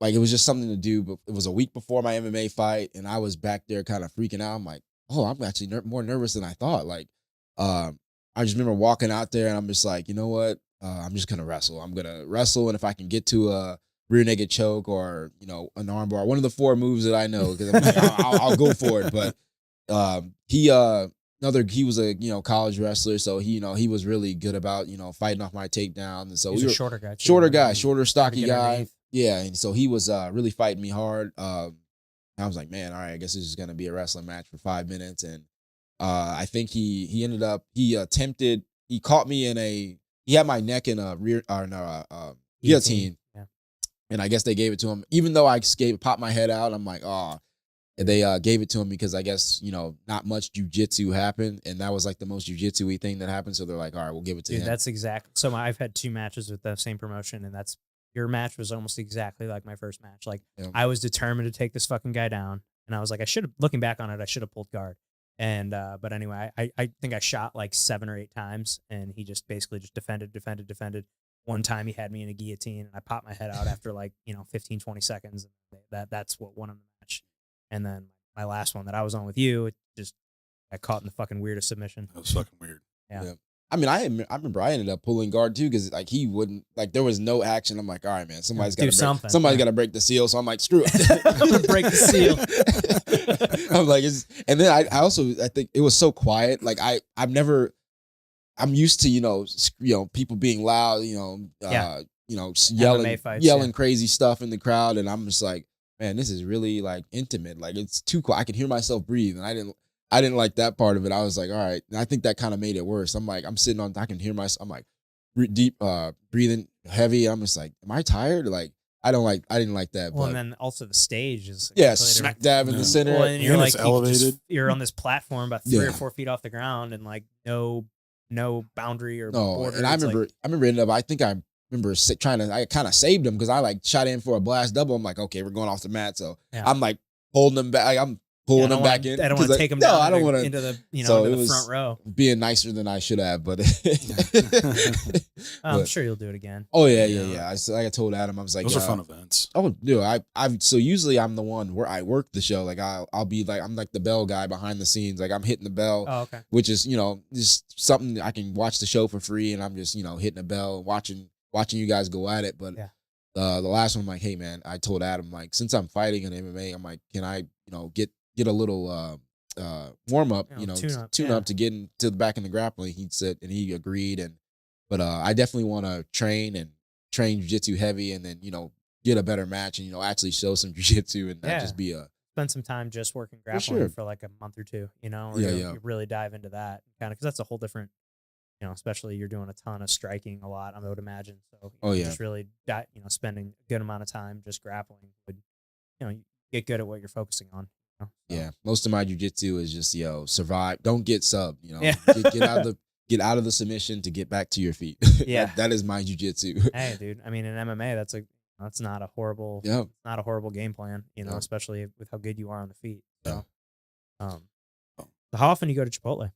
it was just something to do. But it was a week before my MMA fight, and I was back there kind of freaking out. I'm like, oh, I'm actually more nervous than I thought. Like, I just remember walking out there, and I'm just like, you know what? I'm just gonna wrestle. I'm gonna wrestle, and if I can get to a rear naked choke or an armbar, one of the 4 moves that I know, because I'll go for it. But he was a college wrestler, so he was really good about fighting off my takedowns, and so He's we a were shorter guy. Too, shorter right? guy, shorter, stocky get guy. underneath. Yeah, and so he was really fighting me hard. I was like, man, all right, I guess this is gonna be a wrestling match for 5 minutes, and I think he ended up he caught me he had my neck in a guillotine, Yeah. and I guess they gave it to him, even though I popped my head out. I'm like, oh. And they gave it to him because I guess, not much jujitsu happened. And that was like the most jujitsu-y thing that happened. So they're like, all right, we'll give it to Dude, him. that's exact. So I've had 2 matches with the same promotion, and your match was almost exactly like my first match. Like Yeah. I was determined to take this fucking guy down, and I was like, looking back on it, I should have pulled guard. And but anyway, I think I shot like 7 or 8 times, and he just basically just defended. One time he had me in a guillotine, and I popped my head out after like 15, 20 seconds. That's what won him the match. And then my last one that I was on with you, it just got caught in the fucking weirdest submission. That was fucking weird. Yeah. I mean, I remember I ended up pulling guard too because like he wouldn't, like there was no action. I'm like, all right, man, somebody's got to something. Somebody's got to break the seal. So I'm like, screw it. I'm gonna break the seal. I'm like, and then I think it was so quiet. Like I'm used to people being loud, yelling, fights, yelling crazy stuff in the crowd, and I'm just like, man, this is really like intimate. Like it's too quiet. I can hear myself breathe, and I didn't like that part of it. I was like, all right, and I think that kind of made it worse. I'm like, I'm sitting on, I can hear myself. I'm like deep, breathing heavy. I'm just like, am I tired? Like I didn't like that. Well, but, and then also the stage is smack dab in the center. Well, and you're like elevated. You're on this platform about 3 Yeah. or 4 feet off the ground, and like no boundary or No, border. and I remember ending up. I think I remember I kind of saved him because I like shot in for a blast double. I'm like, okay, we're going off the mat, so Yeah. I'm like holding him back. I'm pulling him back in. I don't want to take him No, down. I don't want to into the so into it the was front row. being nicer than I should have, but I'm but- sure you'll do it again. oh yeah. I told Adam, I was like, Those are fun events. oh, dude, so usually I'm the one where I work the show. Like I'll be like, I'm like the bell guy behind the scenes. Like I'm hitting the bell, Oh, okay. which is just something I can watch the show for free, and I'm just hitting the bell, watching you guys go at it. But Yeah. the last one, I'm like, hey man, I told Adam, like, since I'm fighting in MMA, I'm like, can I get a little warm up, tune up to get into the back in the grappling. He said, and he agreed, but I definitely want to train jiu-jitsu heavy, and then get a better match, and actually show some jiu-jitsu and not just be a Spend some time just working grappling sure. for like a month or 2, or Yeah, you really dive into that kind of, because that's a whole different, especially you're doing a ton of striking a lot, I would imagine. So just really spending a good amount of time just grappling would, get good at what you're focusing on. Yeah, most of my jiu-jitsu is just survive, don't get subbed, Yeah. get out of the submission to get back to your feet. Yeah. that is my jiu-jitsu. Hey, dude. I mean, in MMA, that's not a horrible, Yeah. not a horrible game plan. Yeah. Especially with how good you are on the feet. Yeah. So, how often do you go to Chipotle?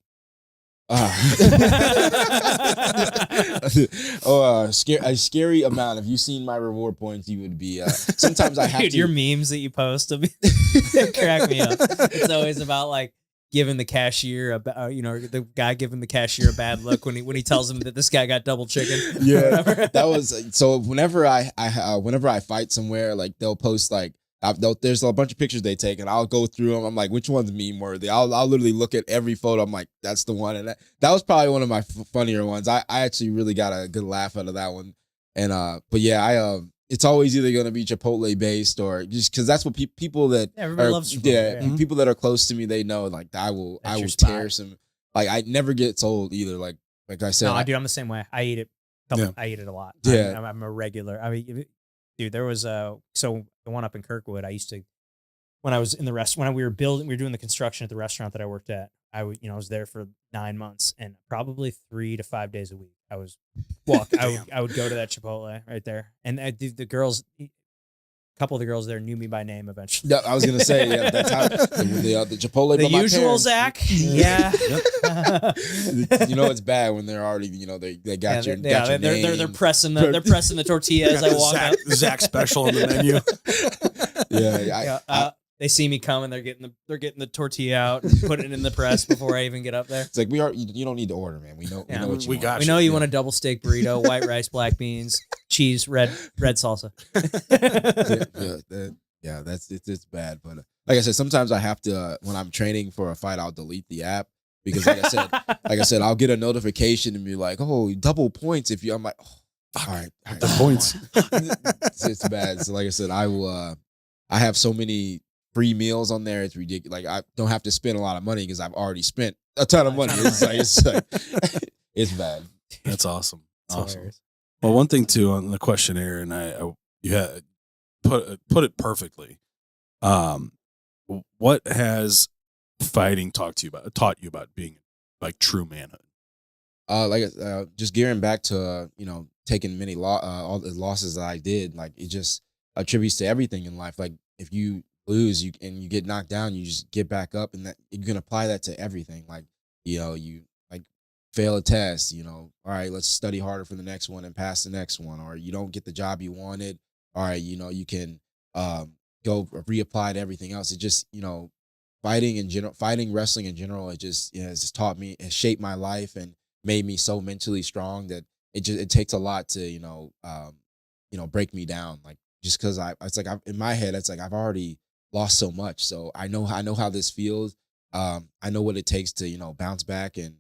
A scary amount. If you seen my reward points, you would be. Sometimes I have Dude, to. your memes that you post will be crack me up. It's always about like giving the cashier the guy giving the cashier a bad look when he tells him that this guy got double chicken. Yeah, that was so. Whenever I fight somewhere, like they'll post like. There's a bunch of pictures they take, and I'll go through them. I'm like, which one's meme worthy? I'll literally look at every photo. I'm like, that's the one, and that was probably one of my funnier ones. I actually really got a good laugh out of that one. And but yeah, it's always either gonna be Chipotle based or just because that's what people that everybody loves Chipotle. Yeah, people that are close to me, they know like I will That's your tear spot. some. Like I never gets old either. Like like I said, No, dude, I'm the same way. I eat it. Yeah. I eat it a lot. Yeah. I'm a regular. I mean, dude, there was so the one up in Kirkwood. I used to when I was in the when we were doing the construction at the restaurant that I worked at. I was there for 9 months, and probably 3 to 5 days a week. I was I would go to that Chipotle right there, and the girls. A couple of the girls there knew me by name eventually. Yeah, I was gonna say, yeah, that's how the Chipotle. The by my usual parents. Zach. Yeah. You know it's bad when they're already, they got your name. They're pressing the tortilla as I walk up. Zach special on the menu. Yeah, they see me coming. They're getting the tortilla out and putting it in the press before I even get up there. it's like you don't need to order, man. We know what you we want. got We know you want a double steak burrito, white rice, black beans, cheese, red salsa. It's bad. But like I said, sometimes I have to when I'm training for a fight, I'll delete the app because like I said, I'll get a notification and be like, oh, double points if you. I'm like, oh, all right, the points. It's bad. So like I said, I will. I have so many free meals on there. It's ridiculous. Like I don't have to spend a lot of money because I've already spent a ton of money. It's it's bad. That's awesome. Awesome. Hilarious. Well, one thing too on the questionnaire, and you had put it perfectly. What has fighting taught you about being like true manhood? Just gearing back to taking many all the losses that I did, like it just attributes to everything in life. Like if you lose and you get knocked down, you just get back up, and that you can apply that to everything. Like you like fail a test, all right, let's study harder for the next one and pass the next one. Or you don't get the job you wanted, all right, you can go reapply to everything else. It just fighting in general, wrestling in general, it just has just taught me, has shaped my life and made me so mentally strong that it takes a lot to break me down. Like just because in my head it's like I've already lost so much, so I know how this feels. I know what it takes to bounce back and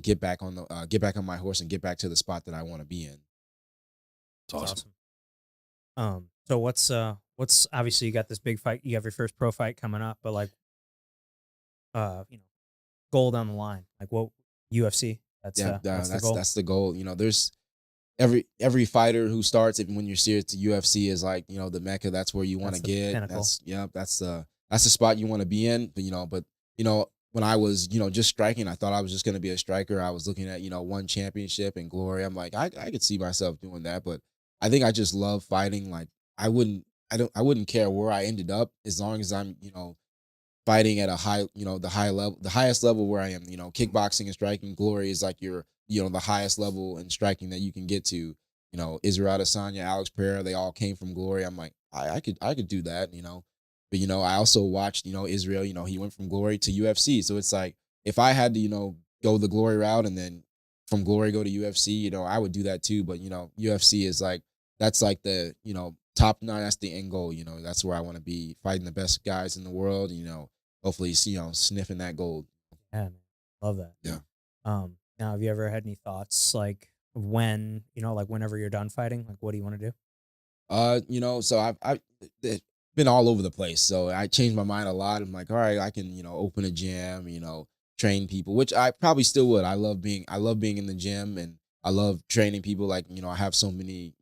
get back on my horse and get back to the spot that I want to be in. It's awesome. So what's obviously you got this big fight, you have your first pro fight coming up, but like goal down the line, like what UFC? That's the goal. That's the goal. There's every fighter who starts it when you're serious to UFC is like the mecca. That's where you want to get. Pinnacle. That's the spot you want to be in. But when I was just striking, I thought I was just going to be a striker. I was looking at one championship and glory. I'm like I could see myself doing that, but I think I just love fighting. Like I wouldn't care where I ended up as long as I'm fighting at a high the highest level where I am. Kickboxing and striking, glory is like your the highest level in striking that you can get to. Israel Adesanya, Alex Pereira, they all came from glory. I'm like I could do that. But I also watched Israel. He went from glory to UFC. So it's like if I had to go the glory route and then from glory go to UFC, I would do that too. But UFC is like that's like the top 9. That's the end goal. That's where I want to be, fighting the best guys in the world. Hopefully sniffing that gold. Yeah, man. Love that. Yeah. Now, have you ever had any thoughts like when like whenever you're done fighting, like what do you want to do? So I've been all over the place. So I changed my mind a lot. I'm like, all right, I can open a gym, train people, which I probably still would. I love being in the gym and I love training people. Like I have so many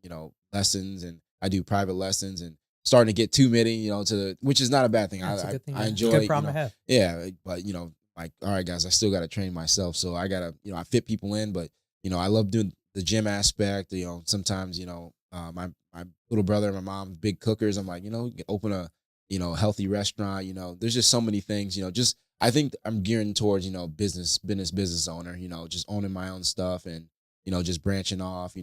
lessons and I do private lessons and starting to get too many which is not a bad thing. That's a good thing. I enjoy it's a good problem to have. Yeah, but like, all right, guys, I still got to train myself. So I got to, I fit people in, but, I love doing the gym aspect. Sometimes, my little brother and my mom, big cookers. I'm like, you can open a, healthy restaurant. There's just so many things, I think I'm gearing towards, business owner, just owning my own stuff and, just branching off,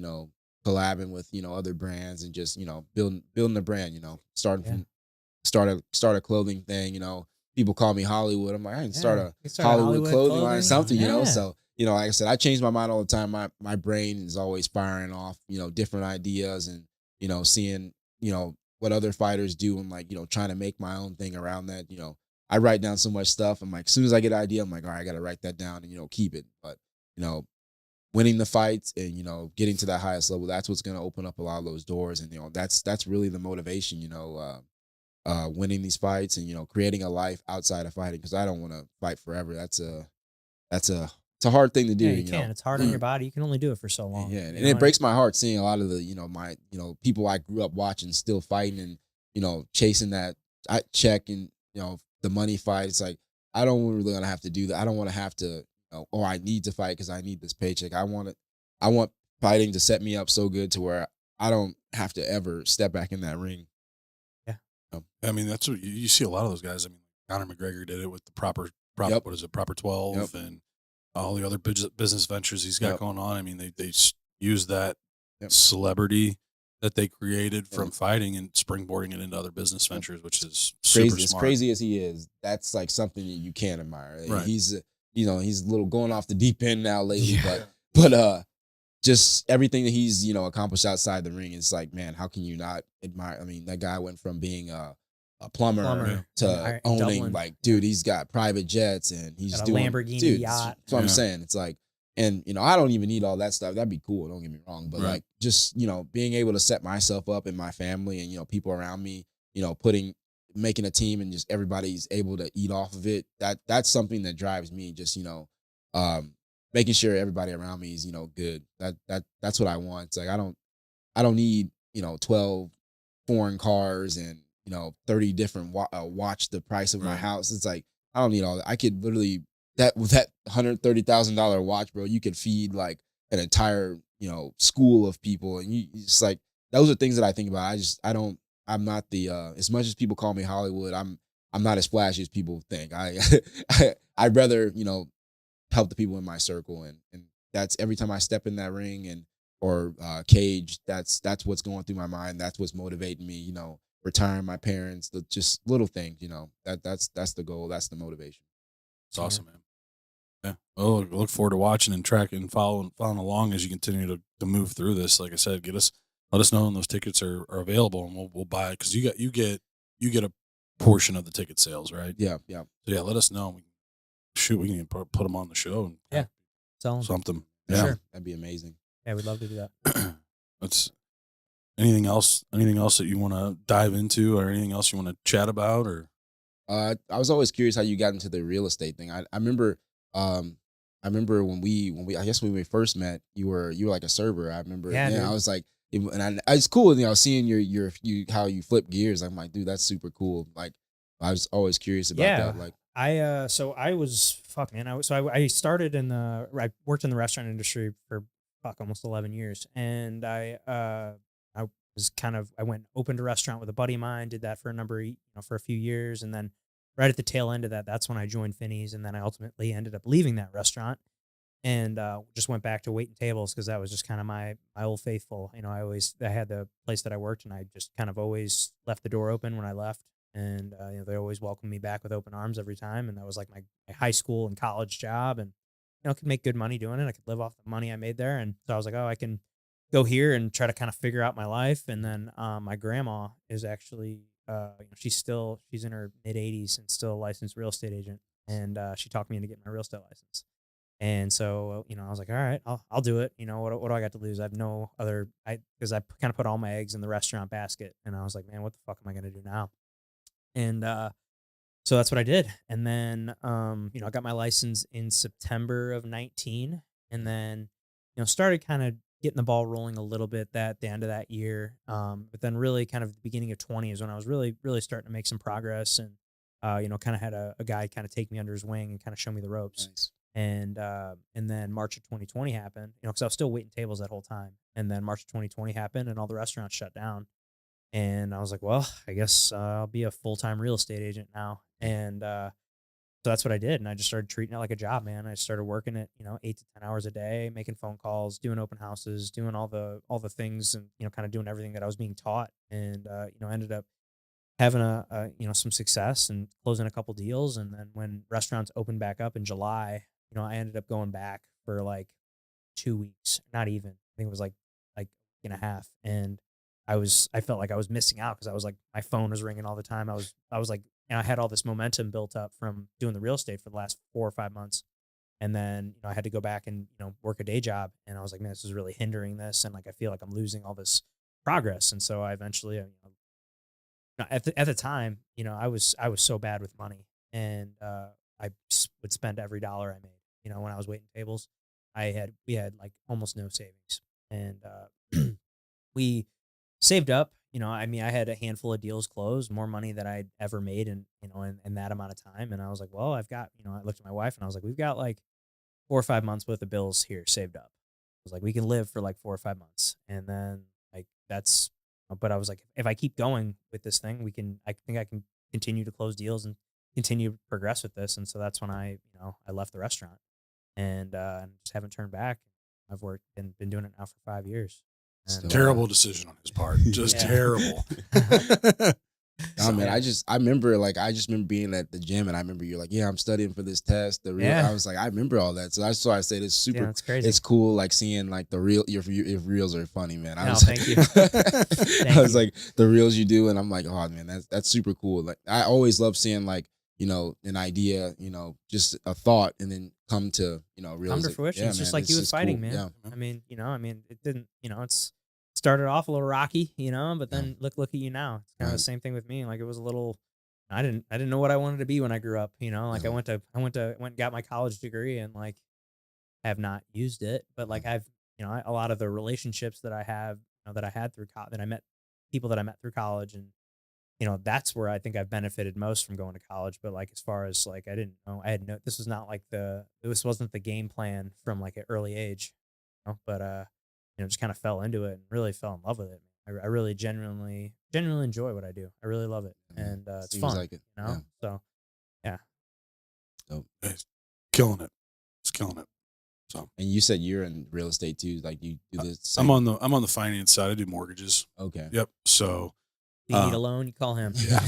collabing with, other brands and just, building a brand, starting from, start a clothing thing, people call me Hollywood. I'm like, I can start a Hollywood clothing line or something, So, like I said, I change my mind all the time. My brain is always firing off, different ideas and, seeing, what other fighters do and like, trying to make my own thing around that. I write down so much stuff. I'm like, as soon as I get an idea, I'm like, all right, I got to write that down and, keep it. But, winning the fights and, getting to that highest level, that's what's going to open up a lot of those doors. And, that's really the motivation, winning these fights and creating a life outside of fighting, because I don't want to fight forever. That's a a hard thing to do. Yeah, you you can. know? It's hard on your body. You can only do it for so long. Yeah, and you know, it breaks my heart seeing a lot of the, my, people I grew up watching still fighting and, chasing that check and, the money fight. It's like, I don't really want to have to do that. I don't want to have to, or I need to fight because I need this paycheck. I want fighting to set me up so good to where I don't have to ever step back in that ring. Yeah. I mean, that's what you see a lot of those guys. I mean, Conor McGregor did it with the proper Yep. what is it, proper 12 Yep. and all the other business ventures he's got Yep. going on. I mean, they use that Yep. celebrity that they created from Yep. fighting and springboarding it into other business ventures, which is Crazy, super as smart. crazy as he is, that's like something that you can't admire. Right. He's, he's a little going off the deep end now lately, Yeah. but just everything that he's, accomplished outside the ring, it's like, man, how can you not admire? I mean, that guy went from being a plumber to in owning, Dublin. like, dude, he's got private jets and he's Got a doing Lamborghini dude, yacht. That's what I'm Yeah. saying. It's like, and I don't even need all that stuff. That'd be cool. Don't get me wrong, but Right. like, just being able to set myself up and my family and people around me, making a team and just everybody's able to eat off of it. That's something that drives me. Just making sure everybody around me is good. That's what I want. It's like I don't need 12 foreign cars and 30 different watch the price of my Right. house. It's like I don't need all that. I could literally with that $130,000 watch, bro. You could feed like an entire school of people, and you just like those are things that I think about. I'm not the as much as people call me Hollywood. I'm not as flashy as people think. I'd rather help the people in my circle, and that's every time I step in that ring and or cage. That's what's going through my mind. That's what's motivating me. Retiring my parents, just little things. That's the goal. That's the motivation. It's awesome, man. Yeah. Well, I look forward to watching and tracking, following along as you continue to move through this. Like I said, let us know when those tickets are available, and we'll buy it because you get a portion of the ticket sales, right? Yeah. So yeah, let us know. We can put them on the show and Yeah. Sell 'em. something. For Yeah. sure. That'd be amazing. Yeah, we'd love to do that. That's anything else that you want to dive into or anything else you want to chat about or I was always curious how you got into the real estate thing. I remember when we I guess when we first met, you were like a server. I remember. Yeah, dude. I was like, it's cool. Seeing your how you flip gears. I'm like, dude, that's super cool. Like, I was always curious about Yeah. that. Like, I started I worked in the restaurant industry for almost 11 years, and I went and opened a restaurant with a buddy of mine, did that for for a few years, and then right at the tail end of that's when I joined Finney's, and then I ultimately ended up leaving that restaurant and just went back to waiting tables because that was just kind of my old faithful. I had the place that I worked, and I just kind of always left the door open when I left. And they always welcomed me back with open arms every time, and that was like my high school and college job, and I could make good money doing it. I could live off the money I made there, and so I was like, oh, I can go here and try to kind of figure out my life. And then my grandma is actually she's in her mid 80s and still a licensed real estate agent, and she talked me into getting my real estate license. And so I was like, all right, I'll do it. What do I got to lose? I have no other because I kind of put all my eggs in the restaurant basket, and I was like, man, what the fuck am I gonna do now? And so that's what I did. And then, I got my license in September of 19, and then, started kind of getting the ball rolling a little bit at the end of that year. But then really kind of the beginning of 20 is when I was really, really starting to make some progress, and, kind of had a guy kind of take me under his wing and kind of show me the ropes. nice. And then March of 2020 happened, because I was still waiting tables that whole time. And then March of 2020 happened, and all the restaurants shut down. And I was like, well, I guess I'll be a full-time real estate agent now. And so that's what I did. And I just started treating it like a job, man. I started working it, 8 to 10 hours a day, making phone calls, doing open houses, doing all the things, and, kind of doing everything that I was being taught. And, ended up having some success and closing a couple deals. And then when restaurants opened back up in July, I ended up going back for like 2 weeks, not even. I think it was like a week and a half. And I felt like I was missing out because I was like, my phone was ringing all the time. I was like, I had all this momentum built up from doing the real estate for the last 4 or 5 months. And then, I had to go back and, work a day job. And I was like, man, this is really hindering this. And like, I feel like I'm losing all this progress. And so I eventually, at the time, I was so bad with money, and I would spend every dollar I made. when I was waiting tables, we had like almost no savings, and we saved up. I mean, I had a handful of deals closed, more money than I'd ever made in that amount of time. And I was like, well, I've got, I looked at my wife and I was like, we've got like 4 or 5 months worth of bills here saved up. I was like, we can live for like 4 or 5 months. And then like but I was like, if I keep going with this thing, I think I can continue to close deals and continue to progress with this. And so that's when I left the restaurant and just haven't turned back. I've been doing it now for 5 years. And, terrible decision on his part. Just terrible. Oh man, I remember being at the gym and I remember you're like, yeah, I'm studying for this test. I was like, I remember all that. So that's why I said it's super. Yeah, it's crazy. It's cool, like seeing like the real. If reels are funny, man. Thank you. I was like the reels you do, and I'm like, oh man, that's super cool. Like I always love seeing like an idea, just a thought, and then come to realize come to fruition. Yeah, it's just man, like you with fighting, cool. man. Yeah. I mean, it didn't. It's started off a little rocky, but then look at you now. It's kind of the same thing with me. Like it was a little. I didn't know what I wanted to be when I grew up. Like I went and got my college degree and like have not used it, but like I've a lot of the relationships that I have that I had through that I met people that I met through college, and that's where I think I've benefited most from going to college. But like as far as like this was not like this wasn't the game plan from like an early age, but just kind of fell into it and really fell in love with it. I really genuinely enjoy what I do. I really love it, and it's Seems fun. like it. Yeah. So, yeah. It's killing it. It's killing it. So, and you said you're in real estate too. Like you do this. I'm on the finance side. I do mortgages. Okay. Yep. So, you need a loan, you call him. Yeah,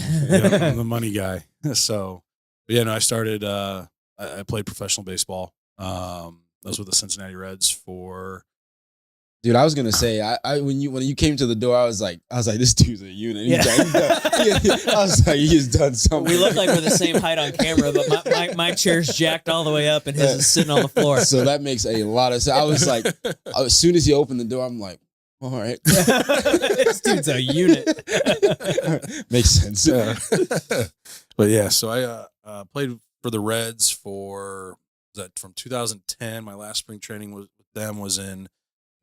I'm the money guy. So, I started. I played professional baseball. I was with the Cincinnati Reds for. Dude, I was gonna say, when you came to the door, I was like, this dude's a unit. Yeah. I was like, he's done something. We look like we're the same height on camera, but my chair's jacked all the way up and his is sitting on the floor. So that makes a lot of sense. I was like, as soon as he opened the door, I'm like, all right. This dude's a unit. Makes sense. Yeah. But yeah, so I played for the Reds from 2010. My last spring training with them was in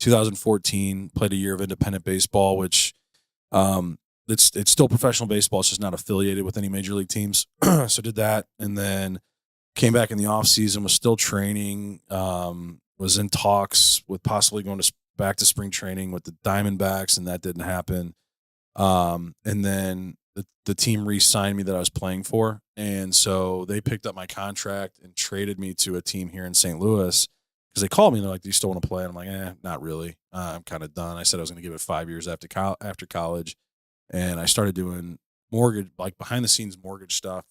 2014. Played a year of independent baseball, which it's still professional baseball. It's just not affiliated with any major league teams. So did that, and then came back in the off season. Was still training. Was in talks with possibly going back to spring training with the Diamondbacks, and that didn't happen. And then the team re-signed me that I was playing for, and so they picked up my contract and traded me to a team here in St. Louis. Because they called me and they're like, do you still want to play? And I'm like, not really. I'm kind of done. I said I was going to give it 5 years after college. And I started doing mortgage, like behind the scenes mortgage stuff.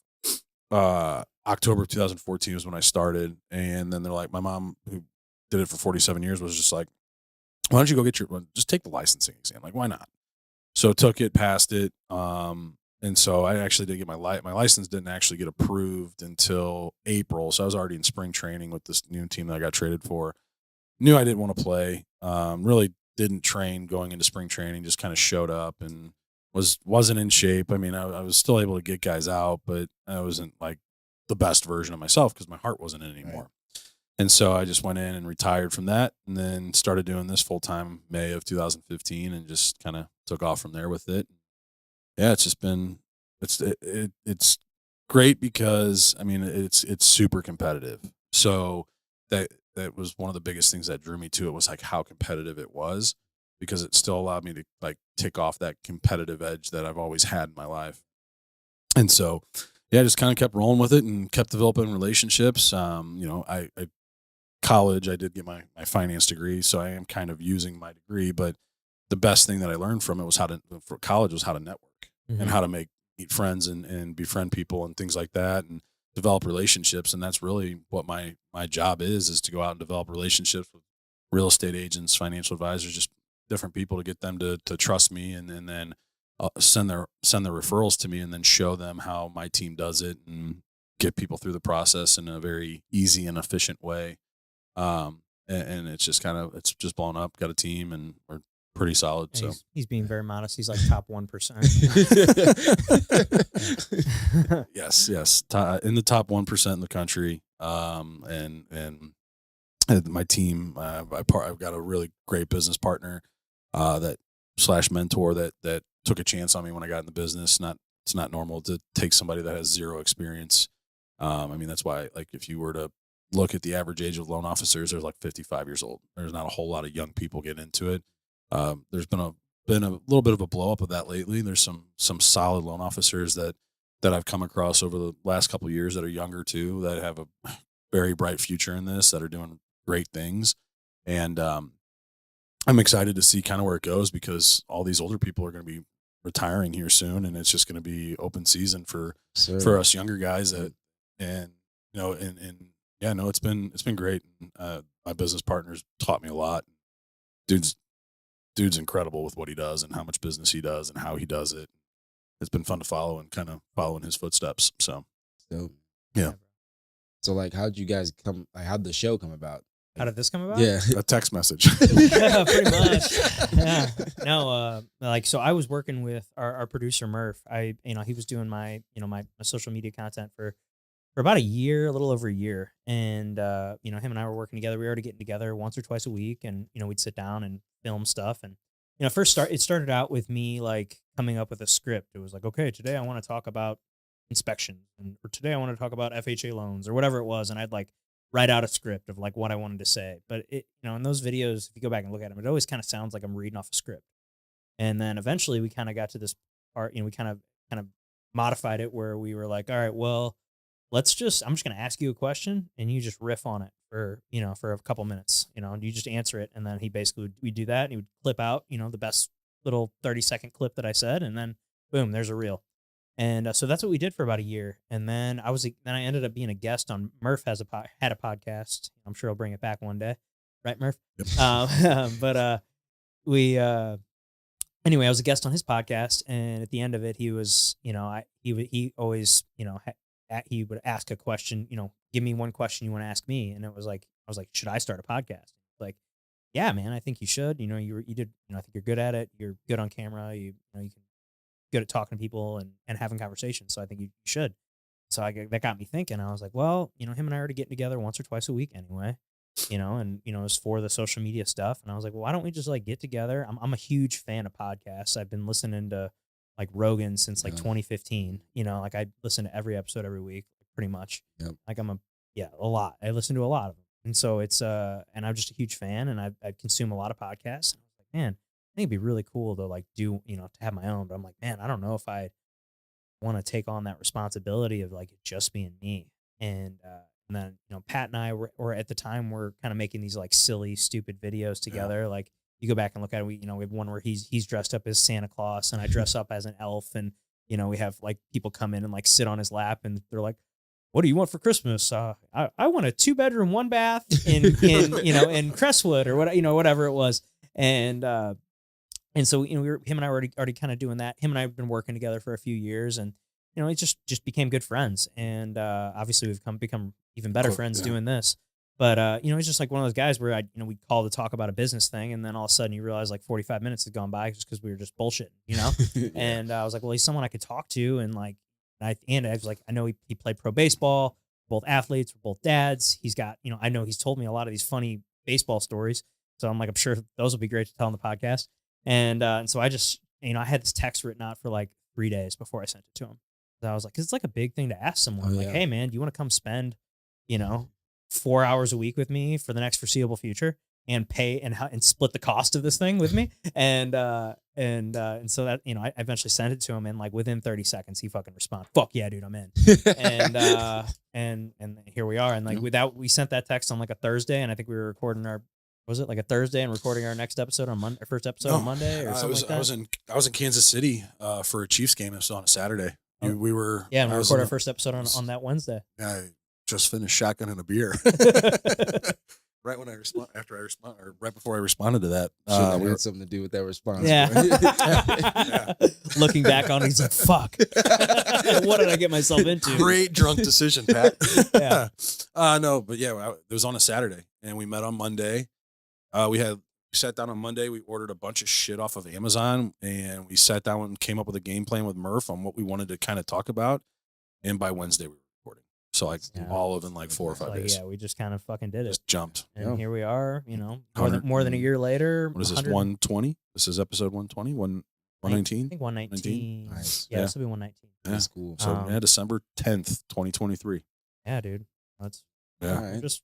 October of 2014 was when I started. And then they're like, my mom, who did it for 47 years, was just like, why don't you go just take the licensing exam? Like, why not? So took it, passed it. And so I actually didn't get my license didn't actually get approved until April. So I was already in spring training with this new team that I got traded for. Knew I didn't want to play. Really didn't train going into spring training. Just kind of showed up and wasn't in shape. I mean, I was still able to get guys out, but I wasn't like the best version of myself because my heart wasn't in it anymore. Right. And so I just went in and retired from that, and then started doing this full time May of 2015, and just kind of took off from there with it. Yeah, it's just been it's great because I mean it's super competitive. So that was one of the biggest things that drew me to it, was like how competitive it was, because it still allowed me to like tick off that competitive edge that I've always had in my life. And so yeah, I just kind of kept rolling with it and kept developing relationships. College, I did get my finance degree, so I am kind of using my degree, but the best thing that I learned from it was how to network. Mm-hmm. And how to meet friends and befriend people and things like that, and develop relationships. And that's really what my job is to go out and develop relationships with real estate agents, financial advisors, just different people to get them to trust me, and then send their referrals to me, and then show them how my team does it and get people through the process in a very easy and efficient way. And it's just it's blown up. Got a team, and we're pretty solid. Yeah, so he's being very modest. He's like top 1%. Yes. In the top 1% in the country. and my team, I've got a really great business partner that / mentor that took a chance on me when I got in the business. It's not normal to take somebody that has zero experience. I mean, that's why, like, if you were to look at the average age of loan officers, they're like 55 years old. There's not a whole lot of young people getting into it. There's been a little bit of a blow up of that lately. There's some solid loan officers that I've come across over the last couple of years that are younger too, that have a very bright future in this, that are doing great things. And I'm excited to see kind of where it goes, because all these older people are going to be retiring here soon, and it's just going to be open season for us younger guys. And yeah, no, it's been great. My business partners taught me a lot. Dude's incredible with what he does and how much business he does and how he does it. It's been fun to follow and kind of follow in his footsteps. So yeah. So like, how'd you guys come? Like, how'd the show come about? How did this come about? Yeah, a text message. Yeah, pretty much. Yeah. No, like, so I was working with our producer Murph. He was doing my social media content for about a year, a little over a year. And, him and I were working together. We were already getting together once or twice a week, and, we'd sit down and film stuff. And, it started out with me like coming up with a script. It was like, okay, today I want to talk about inspection, or today I want to talk about FHA loans, or whatever it was. And I'd like write out a script of like what I wanted to say. But it, in those videos, if you go back and look at them, it always kind of sounds like I'm reading off a script. And then eventually we kind of got to this part, we kind of modified it where we were like, all right, well, I'm just going to ask you a question and you just riff on it for a couple minutes, and you just answer it. And then we do that, and he would clip out, the best little 30-second clip that I said. And then boom, there's a reel. And so that's what we did for about a year. And then I ended up being a guest on Murph had a podcast. I'm sure he'll bring it back one day. Right, Murph? Yep. Anyway, I was a guest on his podcast, and at the end of it, he was, he always, he would ask a question, give me one question you want to ask me. And it was like, I was like, should I start a podcast? Like, yeah, man, I think you should. You did, I think you're good at it. You're good on camera. You can good at talking to people and having conversations. So I think you should. So that got me thinking. I was like, well, him and I are already getting together once or twice a week anyway, and, it was for the social media stuff. And I was like, well, why don't we just like get together? I'm a huge fan of podcasts. I've been listening to like Rogan since like 2015, like I listen to every episode every week, pretty much. Yep. Like a lot. I listen to a lot of them. And so it's, and I'm just a huge fan, and I consume a lot of podcasts. And I was like, man, I think it'd be really cool to like do, to have my own, but I'm like, man, I don't know if I want to take on that responsibility of like it just being me. And then, Pat and I were at the time, we're kind of making these like silly, stupid videos together. Yeah. Like you go back and look at it, we have one where he's dressed up as Santa Claus and I dress up as an elf. And, we have like people come in and like sit on his lap, and they're like, what do you want for Christmas? I want a 2-bedroom, 1 bath in Crestwood, or whatever it was. And so, him and I were already kind of doing that. Him and I have been working together for a few years, and, it just became good friends. And, obviously we've become even better friends doing this. But, he's just like one of those guys where we'd call to talk about a business thing. And then all of a sudden you realize like 45 minutes has gone by just because we were just bullshitting, Yeah. And I was like, well, he's someone I could talk to. And like, I was like, I know he played pro baseball, both athletes, we're both dads. He's got, I know he's told me a lot of these funny baseball stories. So I'm like, I'm sure those will be great to tell on the podcast. And so I just, I had this text written out for like 3 days before I sent it to him. So I was like, 'cause it's like a big thing to ask someone. Like, hey man, do you want to come spend, 4 hours a week with me for the next foreseeable future and pay and split the cost of this thing with me? And so that, I eventually sent it to him, and like within 30 seconds, he fucking responded, fuck yeah, dude, I'm in. And here we are. And like we sent that text on like a Thursday, and I think we were recording was it like a Thursday and recording our next episode on Monday, our first episode on Monday or something like that? I was in Kansas City for a Chiefs game. It was on a Saturday. Oh. We were and we recorded our first episode on that Wednesday. I just finished shotgunning a beer. Right when right before I responded to that. That had something to do with that response. Yeah. Looking back on it, he's like, fuck. What did I get myself into? Great drunk decision, Pat. Yeah. No, but yeah, it was on a Saturday, and we met on Monday. We sat down on Monday. We ordered a bunch of shit off of Amazon, and we sat down and came up with a game plan with Murph on what we wanted to kind of talk about. And by Wednesday, we were recording. So like Yeah. all of in like 4 or 5 Like, days. yeah, we just kind of fucking did it. Just jumped. And Yeah. here we are, you know, more than a 100 year later. What is this, 100 120? This is episode 120, 119? I think 119. Nice. Yeah, Yeah. this will be 119. Yeah. That's cool. So Um, yeah, December 10th, 2023. Yeah, dude. That's Yeah. All right. we're just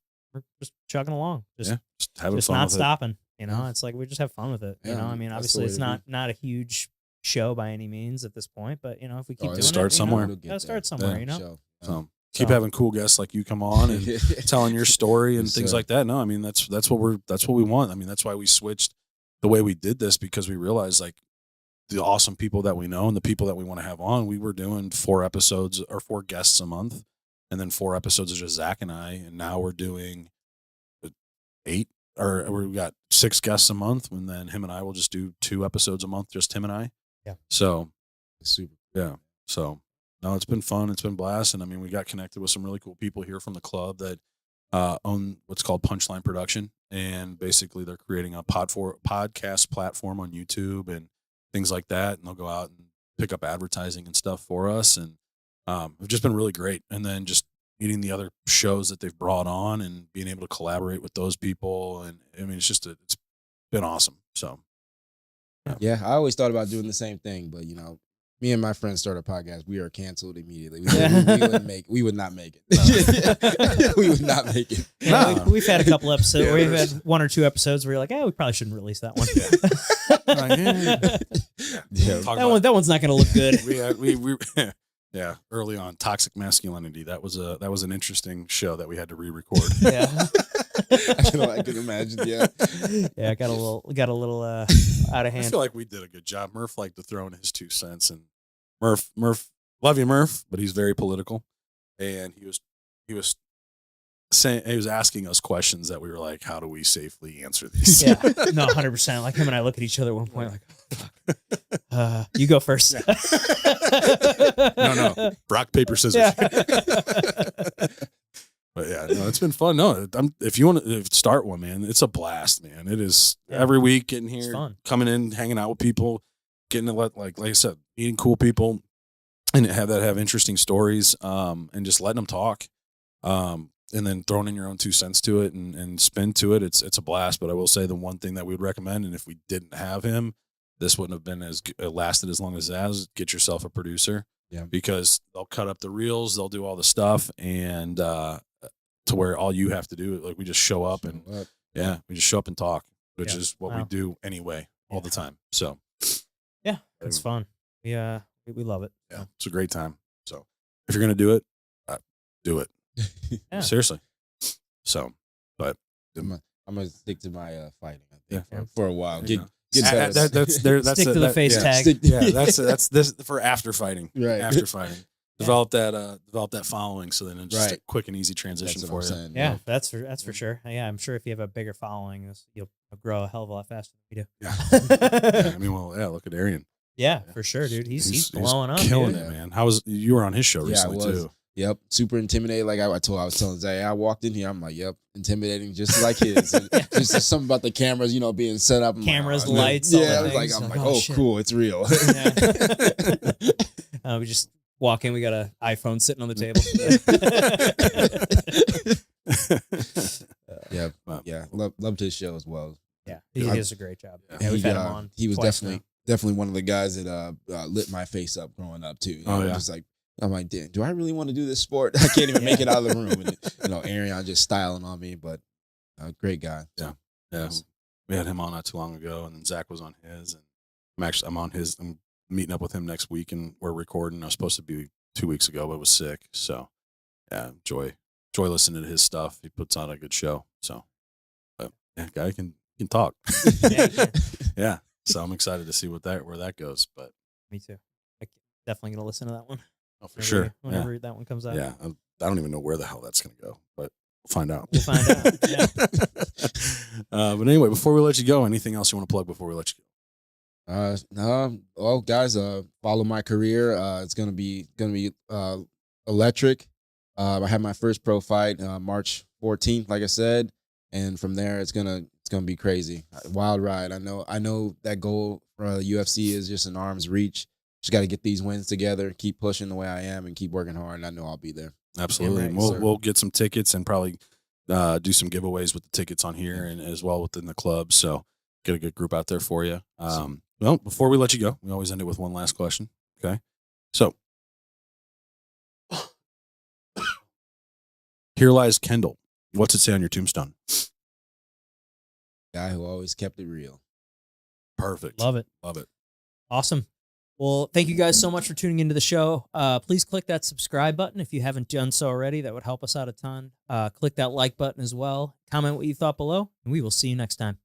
chugging along. Just Yeah. Just having just fun not with stopping. You know, Yeah. it's like we just have fun with it. You Yeah, know, I mean, that's obviously the way it's to be. not a huge show by any means at this point, but you know, if we keep Oh, doing start it, somewhere. you know, gotta start somewhere. You know, it. So keep So- having cool guests like you come on and telling your story and Yes, things sir. like that. No, I mean that's what we want. I mean that's why we switched the way we did this, because we realized like the awesome people that we know and the people that we want to have on. We were doing 4 episodes or 4 guests a month, and then 4 episodes of just Zach and I, and now we're doing 8, or we've got 6 guests a month, and then him and I will just do 2 episodes a month, just him and I. Yeah. So Super. yeah. So no, it's been fun. It's been blast. And I mean, we got connected with some really cool people here from the club that own what's called Punchline Production. And basically they're creating a podcast platform on YouTube and things like that. And they'll go out and pick up advertising and stuff for us. And it's just been really great. And then just meeting the other shows that they've brought on and being able to collaborate with those people. And I mean, it's been awesome. So Yeah, I always thought about doing the same thing, but you know, me and my friends started a podcast. We are canceled immediately. We would not make it. We would not make it. Yeah, Nah. we've had a couple episodes. Yeah, we've there's- had 1 or 2 episodes where you're like, we probably shouldn't release that one. Yeah. Talk that one's not going to look good. we yeah, early on, Toxic Masculinity. That was an interesting show that we had to re-record. Yeah, I can imagine. Yeah. yeah, got a little out of I hand. feel like we did a good job. Murph liked to throw in his 2 cents, and Murph, love you, Murph, but he's very political, and he was saying, he was asking us questions that we were like, how do we safely answer these? Yeah, no, 100%. Like him and I look at each other at one point, like, you go first. No, rock paper scissors. Yeah. But yeah, no, it's been fun. No, if you want to start one, man, it's a blast, man. It is Yeah. every week getting It's here, fun. coming in, hanging out with people, getting to like I said, meeting cool people, and have interesting stories, and just letting them talk, and then throwing in your own 2 cents to it and spin to it. It's a blast. But I will say the one thing that we would recommend, and if we didn't have him, this wouldn't have been lasted as long as that. Is get yourself a producer. Yeah. Because they'll cut up the reels, they'll do all the stuff, and to where all you have to do, like we just show up and we just show up and talk, which Yeah. is what we Wow. do anyway, all the time. So Yeah, it's fun. We love it. yeah, it's a great time. So if you're gonna do it, do it. Yeah. Seriously. So, but I'm gonna stick to my fighting. I think, Yeah. for a while. you know. Get better. That's Stick to the face yeah. tag. Yeah, that's this for after fighting. Right. After fighting. Develop that following, so then it's just a Right. quick and easy transition That's for what you. I'm saying. Yeah, that's for sure. Yeah, I'm sure if you have a bigger following, you'll grow a hell of a lot faster than we do. Yeah, I mean, well, yeah, look at Arian. Yeah, for sure, dude. He's blowing up, killing dude. it, man. You were on his show Yeah, I recently was. too? Yep, super intimidating. Like I was telling Zay, I walked in here. I'm like, yep, intimidating, just like his. And just something about the cameras, being set up. I'm Cameras, like, oh, lights, all Yeah, the I was like, things. I'm Like, like, oh, oh, shit. cool, it's real. We just walk in. We got an iPhone sitting on the table. Yeah, Wow. yeah, loved his show as well. Yeah, he does a great job. Yeah. Yeah, we've he, had him on. He was twice definitely one of the guys that lit my face up growing up too. Oh, yeah. Just like, I'm like, damn, do I really want to do this sport? I can't even make it out of the room. And, Arion just styling on me, but great guy. Yeah. Yeah, we had him on not too long ago, and then Zach was on his, and I'm on his. I'm meeting up with him next week, and we're recording. I was supposed to be 2 weeks ago, but was sick. So yeah, enjoy listening to his stuff. He puts on a good show. So, but yeah, guy can talk. Yeah, he can. Yeah. So I'm excited to see where that goes. But Me too. Definitely gonna listen to that one. oh, for sure. Whenever that one comes out. Yeah. I don't even know where the hell that's gonna go, but we'll find out. We'll find out. Yeah. But anyway, before we let you go, anything else you want to plug before we let you go? Well, guys, follow my career. It's gonna be electric. I have my first pro fight March 14th, like I said, and from there it's gonna be crazy, wild ride. I know that goal for UFC is just an arm's reach, just got to get these wins together, keep pushing the way I am, and keep working hard. And I know I'll be there. Absolutely. right, We'll get some tickets and probably do some giveaways with the tickets on here and as well within the club. So get a good group out there for you. Well, before we let you go, we always end it with one last question. Okay. So here lies Kendall. What's it say on your tombstone? Guy who always kept it real. Perfect. Love it. Love it. Awesome. Well, thank you guys so much for tuning into the show. Please click that subscribe button if you haven't done so already. That would help us out a ton. Click that like button as well. Comment what you thought below, and we will see you next time.